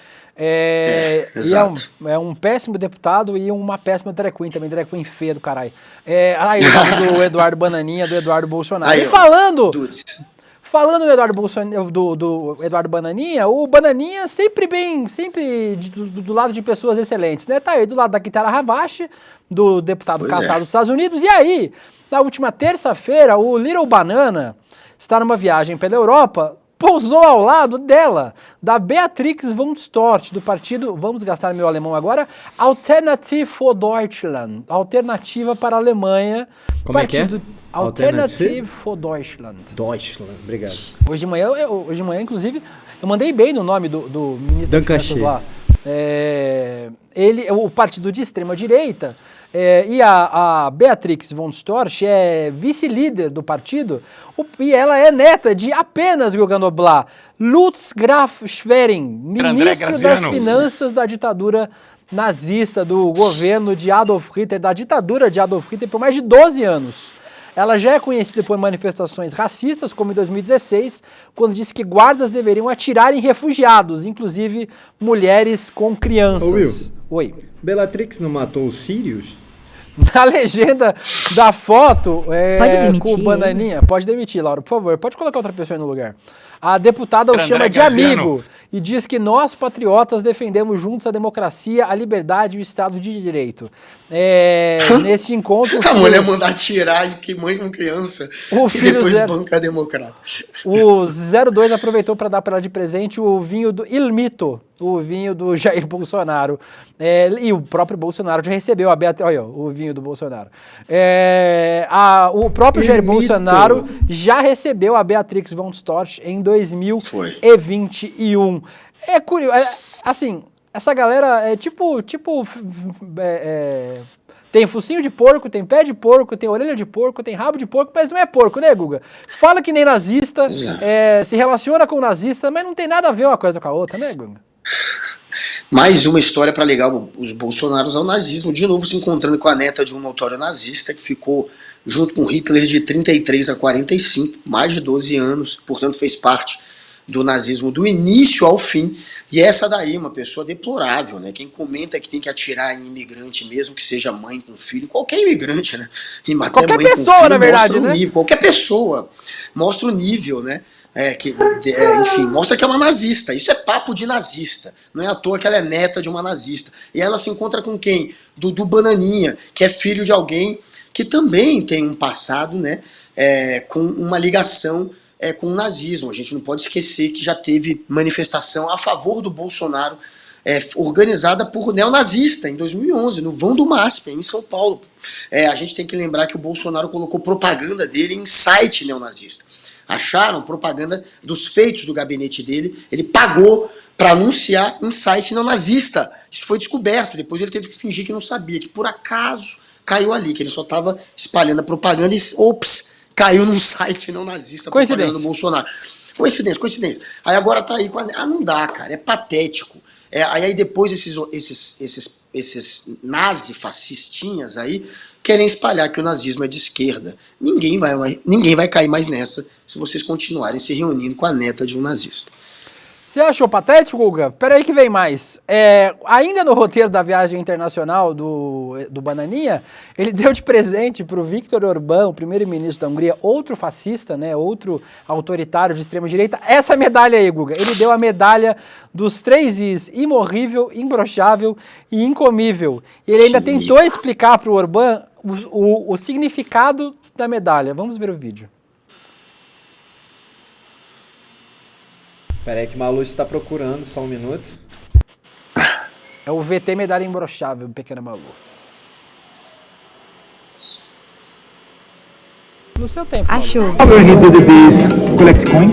Exato. É um péssimo deputado e uma péssima drag queen também, drag queen feia do caralho. Aí, do Eduardo Bananinha, do Eduardo Bolsonaro. Aí, e falando Dudes. do Eduardo Bolsonaro, do Eduardo Bananinha, o Bananinha sempre do lado de pessoas excelentes, né? Tá aí do lado da Kitara Havashi, do deputado caçado dos Estados Unidos. E aí, na última terça-feira, o Little Banana está numa viagem pela Europa, pousou ao lado dela, da Beatrix von Storch, do partido, vamos gastar meu alemão agora, Alternative for Deutschland, Alternativa para a Alemanha. Como é que é? Alternative for Deutschland. Deutschland, obrigado. Hoje de manhã, inclusive, eu mandei bem no nome do ministro das Finanças lá. O partido de extrema-direita, e a Beatrix von Storch é vice-líder do partido, e ela é neta de apenas, Guga Noblar, Lutz Graf Schwerin, ministro das Finanças da ditadura nazista, do governo de Adolf Hitler, da ditadura de Adolf Hitler por mais de 12 anos. Ela já é conhecida por manifestações racistas, como em 2016, quando disse que guardas deveriam atirar em refugiados, inclusive mulheres com crianças. Ô, Will. Oi. Bellatrix não matou os sírios? Na legenda da foto, Pode demitir, com o Bananinha, pode demitir, Laura, por favor, pode colocar outra pessoa aí no lugar. A deputada o chama de amigo e diz que nós, patriotas, defendemos juntos a democracia, a liberdade e o Estado de Direito. Nesse encontro... A mulher mandar atirar em mãe com criança e depois banca democrata. O 02 aproveitou para dar para ela de presente o vinho do Il Mito, o vinho do Jair Bolsonaro. E o próprio Bolsonaro já recebeu a Beatriz... Olha, o vinho do Bolsonaro. O próprio Jair Bolsonaro já recebeu a Beatrix von Storch em 2021. É curioso, assim, essa galera é tem focinho de porco, tem pé de porco, tem orelha de porco, tem rabo de porco, mas não é porco, né, Guga? Fala que nem nazista, se relaciona com nazista, mas não tem nada a ver uma coisa com a outra, né, Guga? Mais uma história para ligar os bolsonaros ao nazismo, de novo se encontrando com a neta de um notório nazista que ficou junto com Hitler de 33 a 45, mais de 12 anos, portanto fez parte do nazismo do início ao fim, e essa daí, uma pessoa deplorável, né? Quem comenta que tem que atirar em imigrante, mesmo que seja mãe com filho, qualquer imigrante, né? E qualquer pessoa, filho, na verdade, né? Nível, qualquer pessoa mostra o nível, né? Enfim, mostra que é uma nazista. Isso é papo de nazista. Não é à toa que ela é neta de uma nazista. E ela se encontra com quem? Do Bananinha, que é filho de alguém que também tem um passado, né, com uma ligação com o nazismo. A gente não pode esquecer que já teve manifestação a favor do Bolsonaro organizada por neonazista em 2011, no vão do MASP, em São Paulo. A gente tem que lembrar que o Bolsonaro colocou propaganda dele em site neonazista. Acharam propaganda dos feitos do gabinete dele, ele pagou para anunciar em site neonazista. Isso foi descoberto, depois ele teve que fingir que não sabia, que por acaso caiu ali, que ele só estava espalhando a propaganda e, caiu num site neonazista, propaganda do Bolsonaro. Coincidência. Aí agora tá aí com não dá, cara, é patético. Aí depois esses nazi-fascistinhas aí querem espalhar que o nazismo é de esquerda. Ninguém vai cair mais nessa se vocês continuarem se reunindo com a neta de um nazista. Você achou patético, Guga? Peraí que vem mais. Ainda no roteiro da viagem internacional do Bananinha, ele deu de presente para o Viktor Orbán, o primeiro-ministro da Hungria, outro fascista, né, outro autoritário de extrema-direita, essa medalha aí, Guga. Ele deu a medalha dos 3 Is, imorrível, imbrochável e incomível. E ele ainda tentou explicar para o Orbán o significado da medalha. Vamos ver o vídeo. Peraí que o Malu está procurando, só um minuto. É o VT Medalha Imbrochável, pequena Malu. No seu tempo, Achou. He did this collect coin.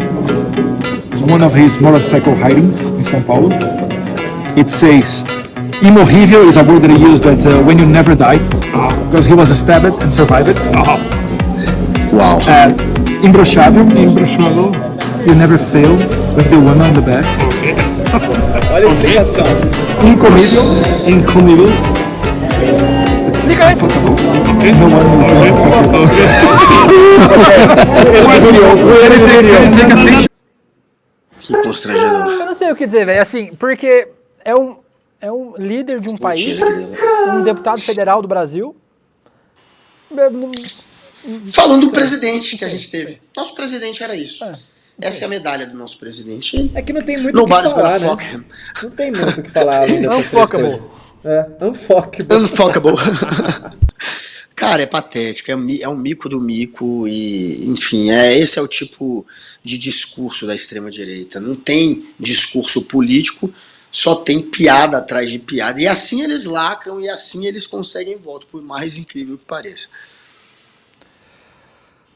It's one of his motorcycle hidings in São Paulo. It says, imorrível is a word that he used that when you never die, because he was stabbed and survived. Wow. Imbrochável. You never fail with the woman on the back. Olha a explicação. Incomível. Explica isso. No one will Que constrangedor. Eu não sei o que dizer, velho. Assim, porque é um líder de um país, um deputado federal do Brasil. Falando do presidente que a gente teve. Nosso presidente era isso. Essa é a medalha do nosso presidente. É que não tem muito o que falar, né? Não tem muito o que falar além dessas três coisas. Unfuckable. Unfuckable. Cara, é patético, é um mico do mico e, enfim, esse é o tipo de discurso da extrema-direita. Não tem discurso político, só tem piada atrás de piada. E assim eles lacram e assim eles conseguem voto, por mais incrível que pareça.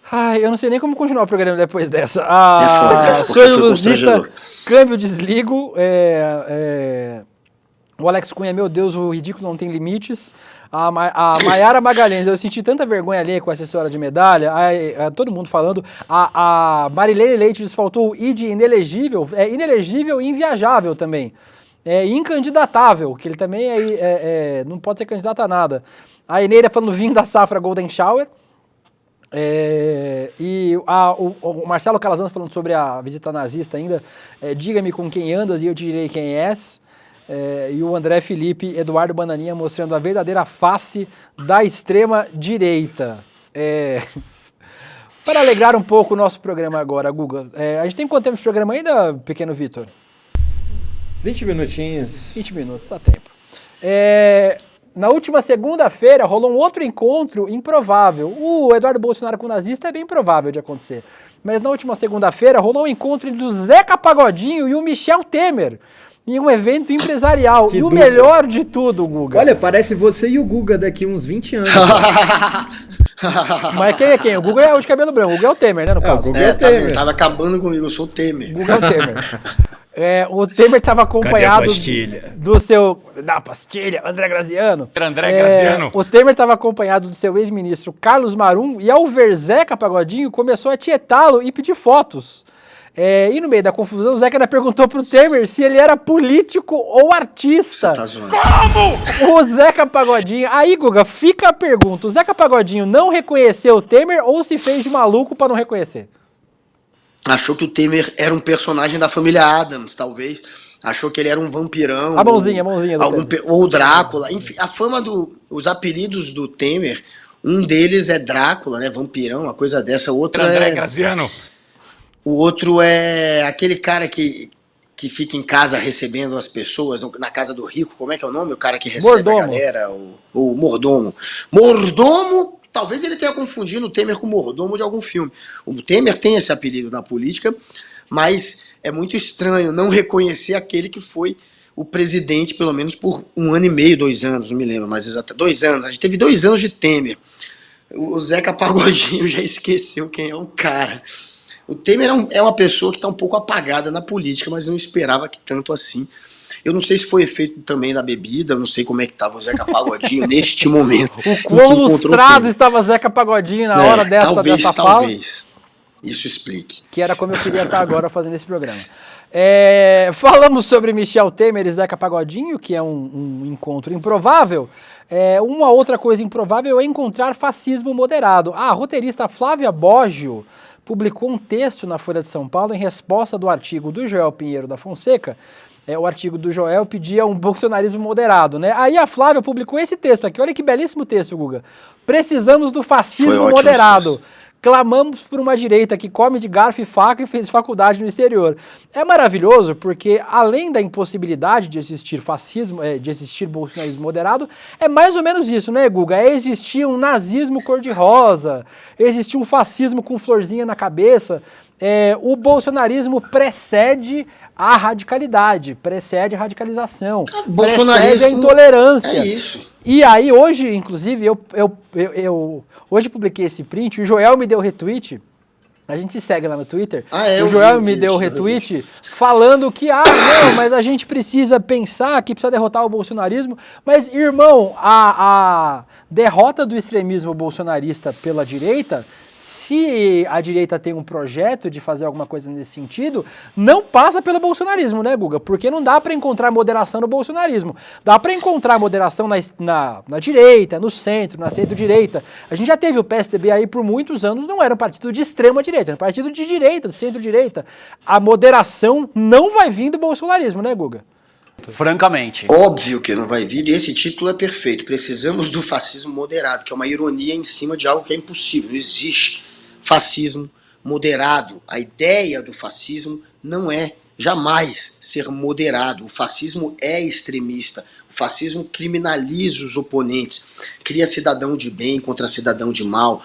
Ai, eu não sei nem como continuar o programa depois dessa. Foi Luzita, câmbio, desligo. O Alex Cunha, meu Deus, o ridículo não tem limites. A Maiara Magalhães, eu senti tanta vergonha ali com essa história de medalha. Todo mundo falando. A Marilene Leite diz, faltou o ID inelegível. É inelegível e inviajável também. É incandidatável, que ele também não pode ser candidato a nada. A Eneira falando vinho da safra Golden Shower. O Marcelo Calazans falando sobre a visita nazista ainda. Diga-me com quem andas e eu te direi quem és. E o André Felipe Eduardo Bananinha mostrando a verdadeira face da extrema direita. Para alegrar um pouco o nosso programa agora, Guga. A gente tem quanto tempo de programa ainda, pequeno Vitor? 20 minutinhos. 20 minutos, dá tempo. Na última segunda-feira rolou um outro encontro improvável. O Eduardo Bolsonaro com o nazista é bem provável de acontecer. Mas na última segunda-feira rolou um encontro entre o Zeca Pagodinho e o Michel Temer. Em um evento empresarial. E o melhor de tudo, Guga. Olha, parece você e o Guga daqui uns 20 anos. Mas quem é quem? O Guga é o de cabelo branco. O Guga é o Temer, né, no caso? O Guga é o Temer. Tava acabando comigo, eu sou o Temer. O Guga é o Temer. O Temer estava acompanhado do seu... Da pastilha, André Graziano. O Temer estava acompanhado do seu ex-ministro Carlos Marum e ao ver Zeca Pagodinho começou a tietá-lo e pedir fotos. E no meio da confusão, o Zeca ainda perguntou pro Temer se ele era político ou artista. Você tá zoando. Como? O Zeca Pagodinho... Aí, Guga, fica a pergunta. O Zeca Pagodinho não reconheceu o Temer ou se fez de maluco para não reconhecer? Achou que o Temer era um personagem da família Addams, talvez. Achou que ele era um vampirão. A mãozinha do ou o Drácula. Enfim, a fama os apelidos do Temer, um deles é Drácula, né? Vampirão, uma coisa dessa. O outro André Graziano. O outro é aquele cara que fica em casa recebendo as pessoas, na casa do rico. Como é que é o nome? O cara que recebe a galera. O mordomo. Mordomo... Talvez ele tenha confundido o Temer com o mordomo de algum filme. O Temer tem esse apelido na política, mas é muito estranho não reconhecer aquele que foi o presidente, pelo menos por 1 ano e meio, 2 anos, não me lembro mais exatamente. 2 anos, a gente teve 2 anos de Temer. O Zeca Pagodinho já esqueceu quem é o cara. O Temer é uma pessoa que está um pouco apagada na política, mas eu não esperava que tanto assim. Eu não sei se foi efeito também da bebida, eu não sei como é que estava o Zeca Pagodinho neste momento. O quão lustrado estava Zeca Pagodinho na hora dessa fala? Talvez. Isso explique. Que era como eu queria estar agora fazendo esse programa. Falamos sobre Michel Temer e Zeca Pagodinho, que é um encontro improvável. Uma outra coisa improvável é encontrar fascismo moderado. A roteirista Flávia Boggio publicou um texto na Folha de São Paulo em resposta do artigo do Joel Pinheiro da Fonseca. O artigo do Joel pedia um bolsonarismo moderado, né? Aí a Flávia publicou esse texto aqui. Olha que belíssimo texto, Guga. Precisamos do fascismo moderado. Clamamos por uma direita que come de garfo e faca e fez faculdade no exterior. É maravilhoso porque, além da impossibilidade de existir fascismo, de existir bolsonarismo moderado, é mais ou menos isso, né, Guga? Existir um nazismo cor-de-rosa, existir um fascismo com florzinha na cabeça. O bolsonarismo precede a radicalidade, precede a radicalização, precede a intolerância. É isso. E aí hoje, inclusive, eu hoje publiquei esse print, o Joel me deu retweet, a gente se segue lá no Twitter, o Joel me deu retweet falando que, não, mas a gente precisa pensar que precisa derrotar o bolsonarismo, mas, irmão, a derrota do extremismo bolsonarista pela direita, se a direita tem um projeto de fazer alguma coisa nesse sentido, não passa pelo bolsonarismo, né, Guga? Porque não dá para encontrar moderação no bolsonarismo. Dá para encontrar moderação na direita, no centro, na centro-direita. A gente já teve o PSDB aí por muitos anos, não era um partido de extrema-direita, era um partido de direita, de centro-direita. A moderação não vai vir do bolsonarismo, né, Guga? Francamente. Óbvio que não vai vir, e esse título é perfeito. Precisamos do fascismo moderado, que é uma ironia em cima de algo que é impossível. Não existe fascismo moderado. A ideia do fascismo não é jamais ser moderado. O fascismo é extremista. O fascismo criminaliza os oponentes, cria cidadão de bem contra cidadão de mal,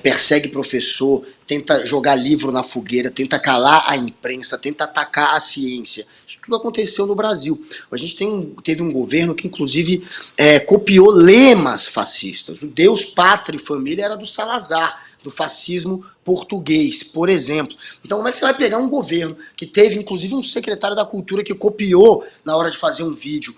persegue professor, tenta jogar livro na fogueira, tenta calar a imprensa, tenta atacar a ciência. Isso tudo aconteceu no Brasil. A gente teve um governo que, inclusive, copiou lemas fascistas. O Deus, Pátria e Família era do Salazar, do fascismo português, por exemplo. Então, como é que você vai pegar um governo que teve, inclusive, um secretário da cultura que copiou, na hora de fazer um vídeo,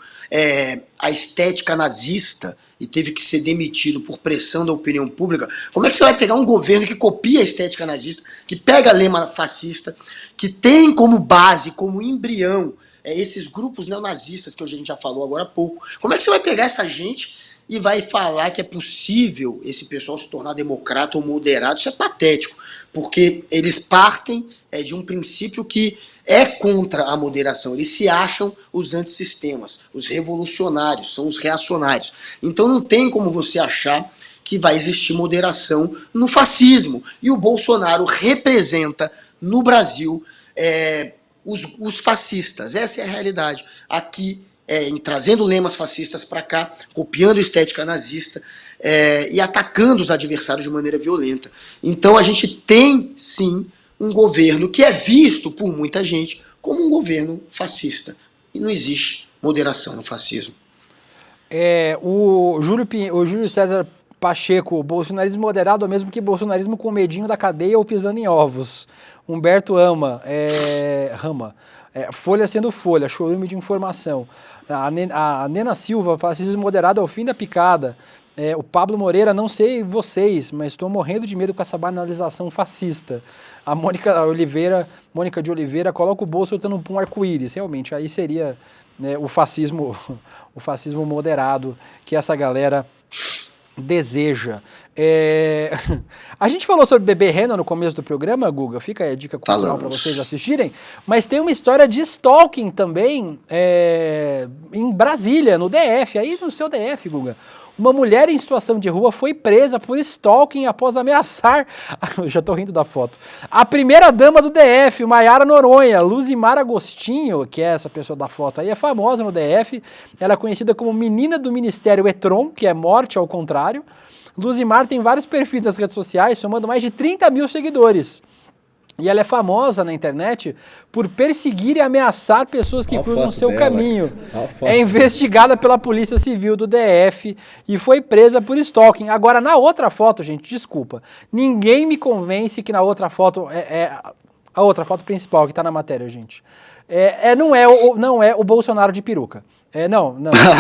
a estética nazista e teve que ser demitido por pressão da opinião pública? Como é que você vai pegar um governo que copia a estética nazista, que pega lema fascista, que tem como base, como embrião, esses grupos neonazistas que a gente já falou agora há pouco? Como é que você vai pegar essa gente e vai falar que é possível esse pessoal se tornar democrata ou moderado? Isso é patético, porque eles partem de um princípio que é contra a moderação. Eles se acham os antissistemas, os revolucionários, são os reacionários. Então não tem como você achar que vai existir moderação no fascismo. E o Bolsonaro representa no Brasil os fascistas. Essa é a realidade. Aqui, trazendo lemas fascistas para cá, copiando estética nazista e atacando os adversários de maneira violenta. Então a gente tem, sim, um governo que é visto por muita gente como um governo fascista. E não existe moderação no fascismo. O Júlio César Pacheco, bolsonarismo moderado é o mesmo que bolsonarismo com medinho da cadeia ou pisando em ovos. Humberto Rama, folha sendo folha, chorume de informação. A Nena Silva, fascismo moderado ao fim da picada. O Pablo Moreira, não sei vocês, mas estou morrendo de medo com essa banalização fascista. A Mônica de Oliveira coloca o bolso soltando um arco-íris. Realmente, aí seria, né, o fascismo moderado que essa galera deseja. A gente falou sobre Bebê Rena no começo do programa, Guga, fica aí a dica cultural para vocês assistirem, mas tem uma história de stalking também em Brasília, no DF, aí no seu DF, Guga. Uma mulher em situação de rua foi presa por stalking após ameaçar, eu já tô rindo da foto, a primeira-dama do DF, Maiara Noronha. Luzimar Agostinho, que é essa pessoa da foto aí, é famosa no DF, ela é conhecida como menina do Ministério Etron, que é morte ao contrário. Luzimar tem vários perfis nas redes sociais, somando mais de 30 mil seguidores. E ela é famosa na internet por perseguir e ameaçar pessoas que cruzam seu caminho. É investigada pela Polícia Civil do DF e foi presa por stalking. Agora, na outra foto, gente, desculpa, ninguém me convence que na outra foto, a outra foto principal que está na matéria, gente, não é o Bolsonaro de peruca. Não.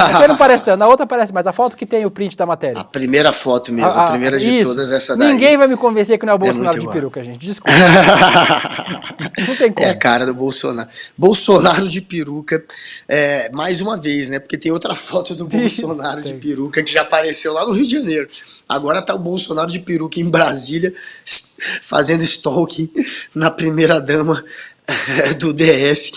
Essa não parece tanto, na outra parece mais. A foto que tem o print da matéria. A primeira foto mesmo, a primeira de todas, essa daí. Ninguém vai me convencer que não é o Bolsonaro de peruca, gente. Desculpa. Não tem como. É a cara do Bolsonaro. Bolsonaro de peruca, mais uma vez, né? Porque tem outra foto do Bolsonaro de peruca que já apareceu lá no Rio de Janeiro. Agora tá o Bolsonaro de peruca em Brasília, fazendo stalking na primeira-dama do DF.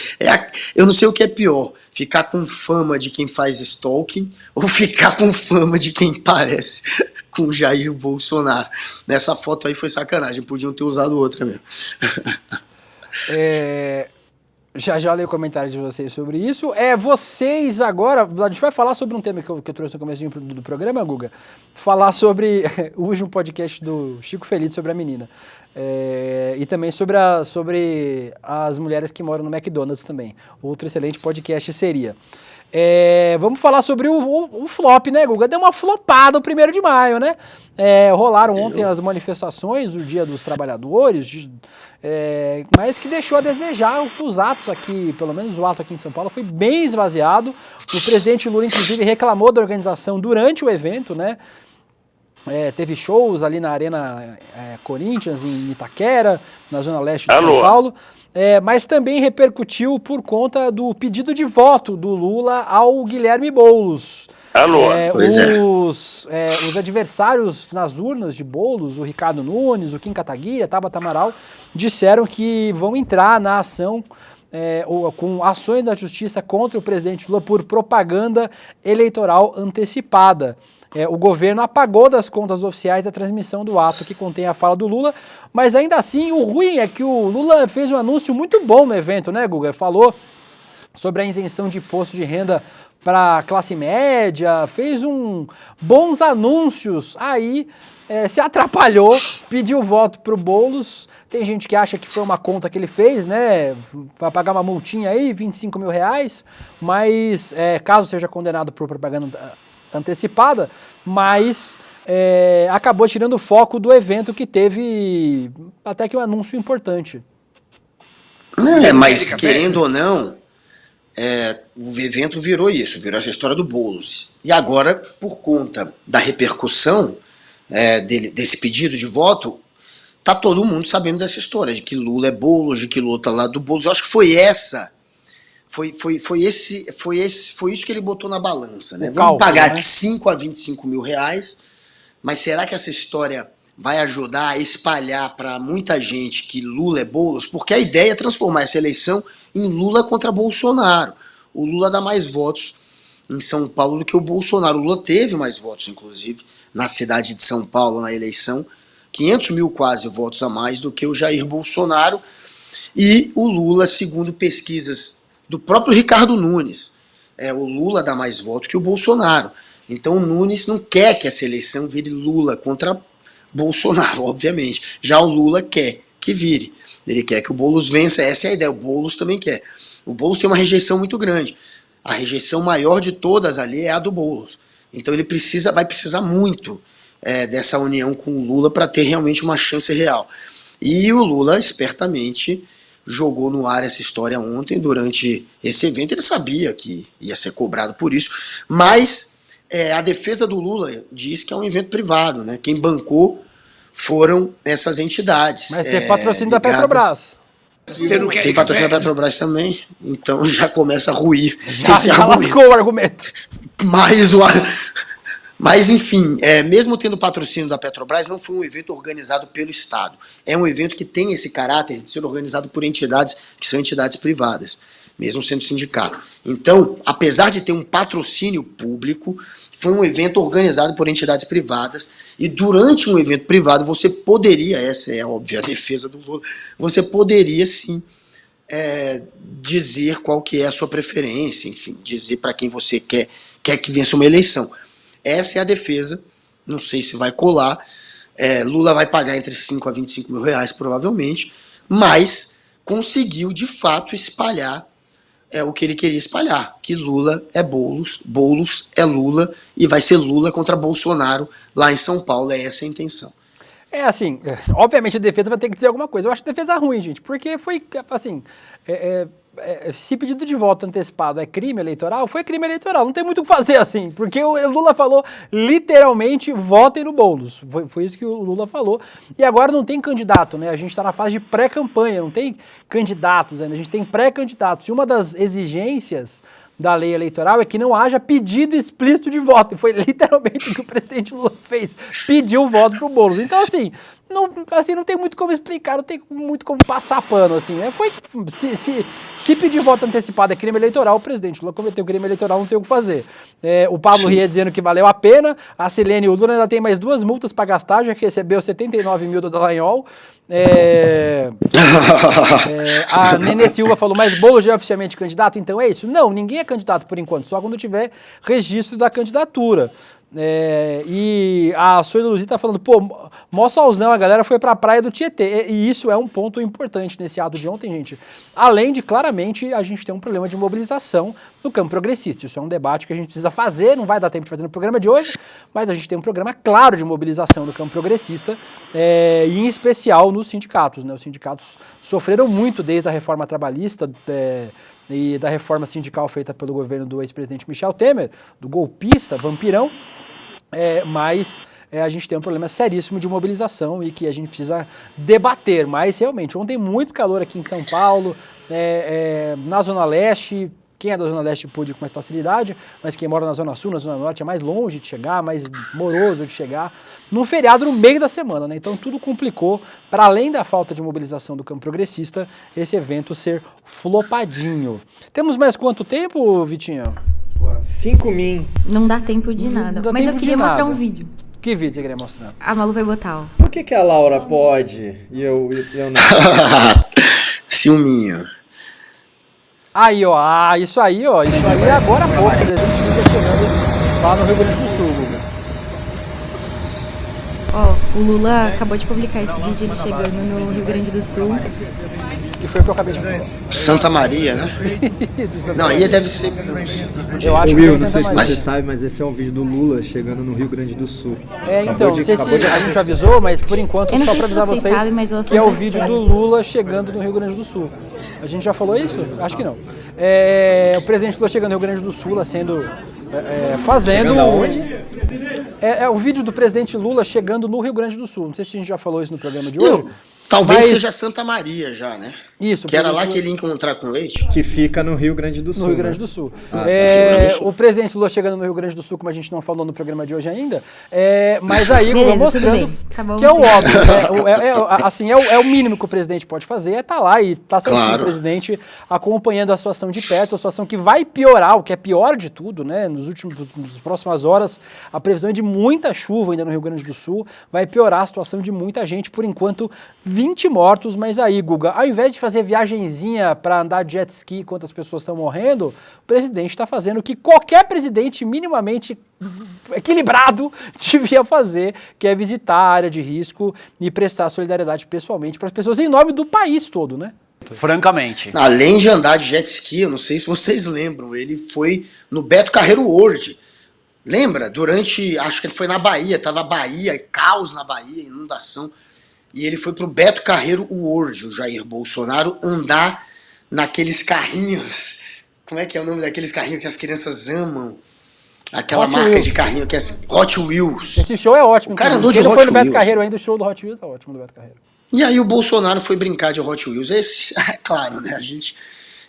Eu não sei o que é pior, ficar com fama de quem faz stalking ou ficar com fama de quem parece com Jair Bolsonaro. Nessa foto aí foi sacanagem, podiam ter usado outra mesmo. Já leio o comentário de vocês sobre isso. Vocês agora, a gente vai falar sobre um tema que eu trouxe no começo do programa, Guga. Falar sobre o último podcast do Chico Feliz sobre a menina. E também sobre as mulheres que moram no McDonald's também. Outro excelente podcast seria. Vamos falar sobre o flop, né, Guga? Deu uma flopada o 1º de maio, né? Rolaram ontem as manifestações, o Dia dos Trabalhadores, mas que deixou a desejar os atos aqui, pelo menos o ato aqui em São Paulo, foi bem esvaziado. O presidente Lula, inclusive, reclamou da organização durante o evento, né? Teve shows ali na Arena Corinthians, em Itaquera, na zona leste de São Paulo, mas também repercutiu por conta do pedido de voto do Lula ao Guilherme Boulos. Os adversários nas urnas de Boulos, o Ricardo Nunes, o Kim Kataguiri, a Tabata Amaral, disseram que vão entrar na ação com ações da justiça contra o presidente Lula por propaganda eleitoral antecipada. O governo apagou das contas oficiais a transmissão do ato que contém a fala do Lula, mas ainda assim o ruim é que o Lula fez um anúncio muito bom no evento, né, Guga? Falou sobre a isenção de imposto de renda para classe média, fez bons anúncios, aí se atrapalhou, pediu voto pro Boulos. Tem gente que acha que foi uma conta que ele fez, né? Vai pagar uma multinha aí, 25 mil reais, mas caso seja condenado por propaganda antecipada, mas acabou tirando o foco do evento que teve até que um anúncio importante. Mas querendo ou não, o evento virou essa história do Boulos. E agora, por conta da repercussão desse pedido de voto, tá todo mundo sabendo dessa história, de que Lula é Boulos, de que Lula tá lá do Boulos. Eu acho que foi isso que ele botou na balança, né? Vamos pagar de 5 a 25 mil reais, mas será que essa história vai ajudar a espalhar para muita gente que Lula é Boulos? Porque a ideia é transformar essa eleição em Lula contra Bolsonaro. O Lula dá mais votos em São Paulo do que o Bolsonaro. O Lula teve mais votos, inclusive, na cidade de São Paulo, na eleição, 500 mil quase votos a mais do que o Jair Bolsonaro. E o Lula, segundo pesquisas do próprio Ricardo Nunes, o Lula dá mais votos que o Bolsonaro. Então o Nunes não quer que essa eleição vire Lula contra Bolsonaro, obviamente. Já o Lula quer que vire. Ele quer que o Boulos vença, essa é a ideia. O Boulos também quer. O Boulos tem uma rejeição muito grande. A rejeição maior de todas ali é a do Boulos. Então ele vai precisar muito dessa união com o Lula para ter realmente uma chance real. E o Lula, espertamente, jogou no ar essa história ontem, durante esse evento. Ele sabia que ia ser cobrado por isso, mas a defesa do Lula diz que é um evento privado, né? Quem bancou foram essas entidades. Mas tem patrocínio da Petrobras. Tem patrocínio da Petrobras também, então já começa a ruir esse argumento. Lascou o argumento. Mas enfim, mesmo tendo patrocínio da Petrobras, não foi um evento organizado pelo Estado. É um evento que tem esse caráter de ser organizado por entidades que são entidades privadas, mesmo sendo sindicato. Então, apesar de ter um patrocínio público, foi um evento organizado por entidades privadas, e durante um evento privado você poderia, essa é a óbvia defesa do Lula, você poderia sim dizer qual que é a sua preferência, enfim, dizer para quem você quer que vença uma eleição. Essa é a defesa, não sei se vai colar, Lula vai pagar entre 5 a 25 mil reais provavelmente, mas conseguiu de fato espalhar o que ele queria espalhar, que Lula é Boulos, Boulos é Lula, e vai ser Lula contra Bolsonaro lá em São Paulo, essa é a intenção. Assim, obviamente a defesa vai ter que dizer alguma coisa. Eu acho a defesa ruim, gente, porque foi, assim, se pedido de voto antecipado é crime eleitoral, foi crime eleitoral, não tem muito o que fazer assim, porque o Lula falou literalmente, votem no Boulos, foi isso que o Lula falou, e agora não tem candidato, né, a gente está na fase de pré-campanha, não tem candidatos ainda, a gente tem pré-candidatos, e uma das exigências da lei eleitoral é que não haja pedido explícito de voto, e foi literalmente o que o presidente Lula fez, pediu o voto pro Boulos. Então assim não tem muito como explicar, não tem muito como passar pano, assim, né? Se pedir voto antecipado é crime eleitoral, o presidente Lula cometeu crime eleitoral, não tem o que fazer. O Pablo Ria dizendo que valeu a pena, a Silene e o Lula ainda tem mais 2 multas para gastar, já que recebeu 79 mil do Dallagnol. A Nenê Silva falou, mas Boulos já é oficialmente candidato, então é isso? Não, ninguém é candidato por enquanto, só quando tiver registro da candidatura. E a Sônia Luzita tá falando, mó solzão, a galera foi pra praia do Tietê, e isso é um ponto importante nesse ato de ontem, gente, além de, claramente, a gente tem um problema de mobilização no campo progressista, isso é um debate que a gente precisa fazer, não vai dar tempo de fazer no programa de hoje, mas a gente tem um programa claro de mobilização no campo progressista, e em especial nos sindicatos, né? Os sindicatos sofreram muito desde a reforma trabalhista, e da reforma sindical feita pelo governo do ex-presidente Michel Temer, do golpista, vampirão, mas a gente tem um problema seríssimo de mobilização e que a gente precisa debater. Mas realmente, ontem muito calor aqui em São Paulo, na Zona Leste, quem é da Zona Leste pôde ir com mais facilidade, mas quem mora na Zona Sul, na Zona Norte é mais longe de chegar, mais moroso de chegar, num feriado no meio da semana, né? Então tudo complicou, para além da falta de mobilização do campo progressista, esse evento ser flopadinho. Temos mais quanto tempo, Vitinho? 5 min. Não dá tempo de nada. dá Mas eu tempo queria de mostrar nada. um vídeo. Que vídeo você queria mostrar? A Malu vai botar, ó. Por que a Laura pode e eu não? Ciúminho. Aí, ó, isso aí agora há pouco, o presidente Lula chegando lá no Rio Grande do Sul, Guga. Ó, o Lula acabou de publicar esse vídeo, ele chegando no Rio Grande do Sul. Que foi o que eu acabei de falar. Santa Maria, né? Não, aí deve ser. Eu acho Will, que não sei se Maria. você sabe, mas esse é um vídeo do Lula chegando no Rio Grande do Sul. Então, não sei se a gente avisou, mas por enquanto, Eu não só sei pra se avisar vocês vocês, sabem, mas o que é o assunto é vídeo sério. do Lula chegando no Rio Grande do Sul. A gente já falou isso? Acho que não. O presidente Lula chegando no Rio Grande do Sul, lá sendo... fazendo... Chegando aonde? É o vídeo do presidente Lula chegando no Rio Grande do Sul. Não sei se a gente já falou isso no programa de hoje. Talvez mas... seja Santa Maria já, né? Isso. Que era lá que ele ia encontrar com leite. Que fica no Rio Grande do Sul. No Rio Grande do Sul. Rio Grande do Sul. O presidente Lula chegando no Rio Grande do Sul, como a gente não falou no programa de hoje ainda, mas aí Beleza, mostrando tudo bem. Acabou que é o assim. óbvio, é o mínimo que o presidente pode fazer, é estar lá e estar sempre Claro. o presidente acompanhando a situação de perto, a situação que vai piorar, o que é pior de tudo, né? Nas próximas horas, a previsão é de muita chuva ainda no Rio Grande do Sul, vai piorar a situação de muita gente, por enquanto 20 mortos, mas aí, Guga, ao invés de fazer viagenzinha para andar de jet ski enquanto as pessoas estão morrendo, o presidente está fazendo o que qualquer presidente minimamente equilibrado devia fazer, que é visitar a área de risco e prestar solidariedade pessoalmente para as pessoas em nome do país todo, né? Francamente. Além de andar de jet ski, eu não sei se vocês lembram, ele foi no Beto Carreiro World. Lembra? Acho que ele foi na Bahia, tava Bahia, caos na Bahia, inundação. E ele foi pro Beto Carreiro World, o Jair Bolsonaro, andar naqueles carrinhos. Como é que é o nome daqueles carrinhos que as crianças amam? Aquela Hot marca Wheels. de carrinho que é Hot Wheels. Esse show é ótimo. O cara inclusive. andou de Quem não Hot foi no Beto Wheels. Carreiro ainda, o show do Hot Wheels é ótimo do Beto Carreiro. E aí o Bolsonaro foi brincar de Hot Wheels. Esse, é claro, né? A gente,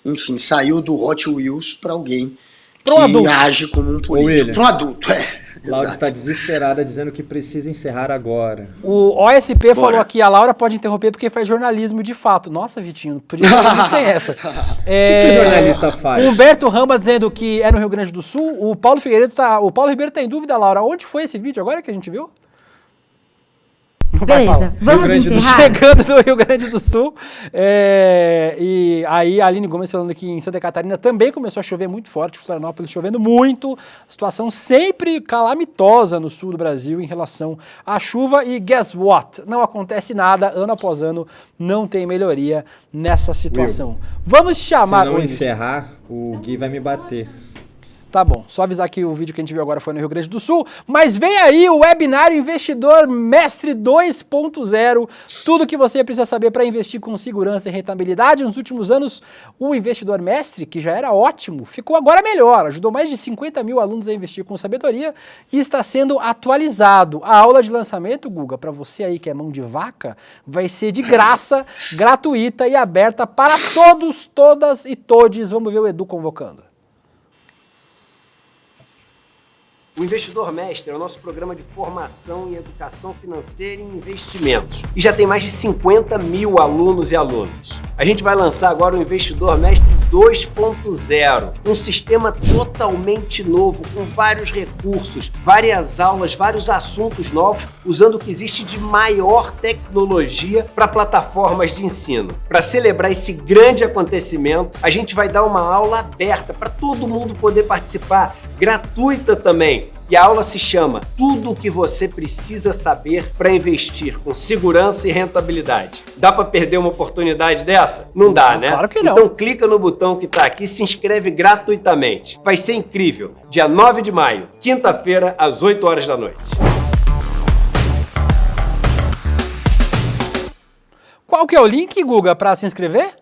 enfim, saiu do Hot Wheels para alguém Pra um que adulto. age como um político. William. Para um adulto, Laura Exato. está desesperada dizendo que precisa encerrar agora. O OSP falou Bora. aqui, a Laura pode interromper porque faz jornalismo de fato. Nossa, Vitinho, podia ter muito sem essa. O que jornalista faz? O Humberto Rama dizendo que é no Rio Grande do Sul. O Paulo Ribeiro tá em dúvida, Laura. Onde foi esse vídeo agora que a gente viu? Não vai falar. Beleza, vamos Rio Grande do encerrar? Chegando do Rio Grande do Sul. E aí a Aline Gomes falando que em Santa Catarina também começou a chover muito forte, Florianópolis chovendo muito, situação sempre calamitosa no sul do Brasil em relação à chuva. E guess what? Não acontece nada, ano após ano, não tem melhoria nessa situação. Vamos chamar... Se não Oi, encerrar, o Gui vai me bater. Tá bom, só avisar que o vídeo que a gente viu agora foi no Rio Grande do Sul, mas vem aí o webinário Investidor Mestre 2.0, tudo que você precisa saber para investir com segurança e rentabilidade. Nos últimos anos, o Investidor Mestre, que já era ótimo, ficou agora melhor, ajudou mais de 50 mil alunos a investir com sabedoria e está sendo atualizado. A aula de lançamento, Guga, para você aí que é mão de vaca, vai ser de graça, gratuita e aberta para todos, todas e todes. Vamos ver o Edu convocando. O Investidor Mestre é o nosso programa de formação em educação financeira e investimentos. E já tem mais de 50 mil alunos e alunas. A gente vai lançar agora o Investidor Mestre 2.0, um sistema totalmente novo, com vários recursos, várias aulas, vários assuntos novos, usando o que existe de maior tecnologia para plataformas de ensino. Para celebrar esse grande acontecimento, a gente vai dar uma aula aberta para todo mundo poder participar, gratuita também. E a aula se chama Tudo o que você precisa saber para investir com segurança e rentabilidade. Dá para perder uma oportunidade dessa? Não dá, né? Claro que não. Então clica no botão que está aqui e se inscreve gratuitamente. Vai ser incrível. Dia 9 de maio, quinta-feira, às 8 horas da noite. Qual que é o link, Guga, para se inscrever?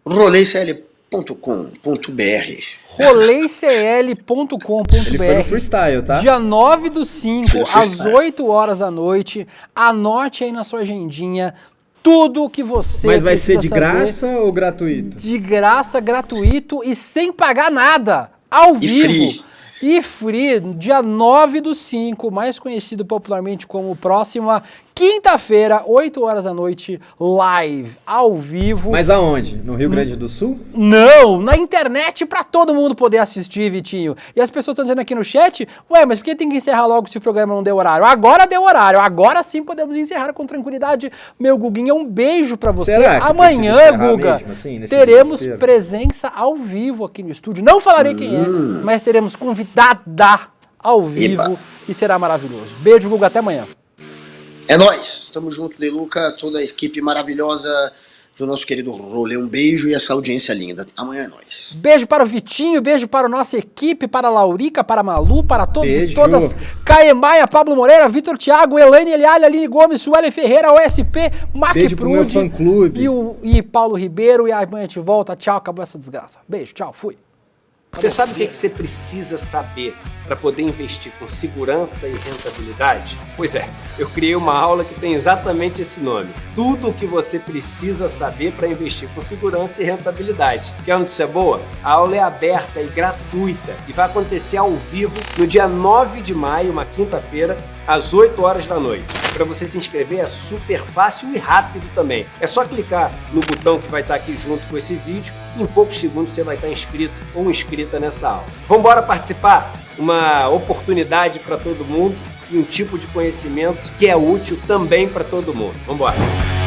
roleicl.com.br. roleicl.com.br. Ele foi no freestyle, tá? Dia 9/5, Foi às freestyle. 8 horas da noite. Anote aí na sua agendinha tudo o que você Mas vai ser precisa de saber. graça ou gratuito? De graça, gratuito e sem pagar nada. Ao vivo. Free. E free, dia 9/5, mais conhecido popularmente como próxima quinta-feira, 8 horas da noite, live, ao vivo. Mas aonde? No Rio Grande do Sul? Não, na internet pra todo mundo poder assistir, Vitinho. E as pessoas estão dizendo aqui no chat, ué, mas por que tem que encerrar logo se o programa não deu horário? Agora deu horário, agora sim podemos encerrar com tranquilidade. Meu Guguinha, um beijo pra você. Será que amanhã, precisa encerrar Guga, mesmo, assim, nesse teremos desespero? presença ao vivo aqui no estúdio. Não falarei quem é, mas teremos convidada ao vivo. Epa. E será maravilhoso. Beijo, Guga, até amanhã. É nóis, tamo junto, Deluca, toda a equipe maravilhosa do nosso querido Rolê. Um beijo e essa audiência linda. Amanhã é nóis. Beijo para o Vitinho, beijo para a nossa equipe, para a Laurica, para a Malu, para todos Beijo. e todas. Caemaia, Pablo Moreira, Vitor Thiago, Elaine Elialha, Aline Gomes, Suelen Ferreira, OSP, Mac Beijo pro meu Prude fã-clube. e Paulo Ribeiro. E amanhã a gente volta. Tchau, acabou essa desgraça. Beijo, tchau, fui. Você sabe o que você precisa saber para poder investir com segurança e rentabilidade? Pois é, eu criei uma aula que tem exatamente esse nome. Tudo o que você precisa saber para investir com segurança e rentabilidade. Quer uma notícia boa? A aula é aberta e gratuita e vai acontecer ao vivo no dia 9 de maio, uma quinta-feira, às 8 horas da noite. Para você se inscrever é super fácil e rápido também. É só clicar no botão que vai estar aqui junto com esse vídeo e em poucos segundos você vai estar inscrito ou inscrita nessa aula. Vamos embora participar? Uma oportunidade para todo mundo e um tipo de conhecimento que é útil também para todo mundo. Vamos embora!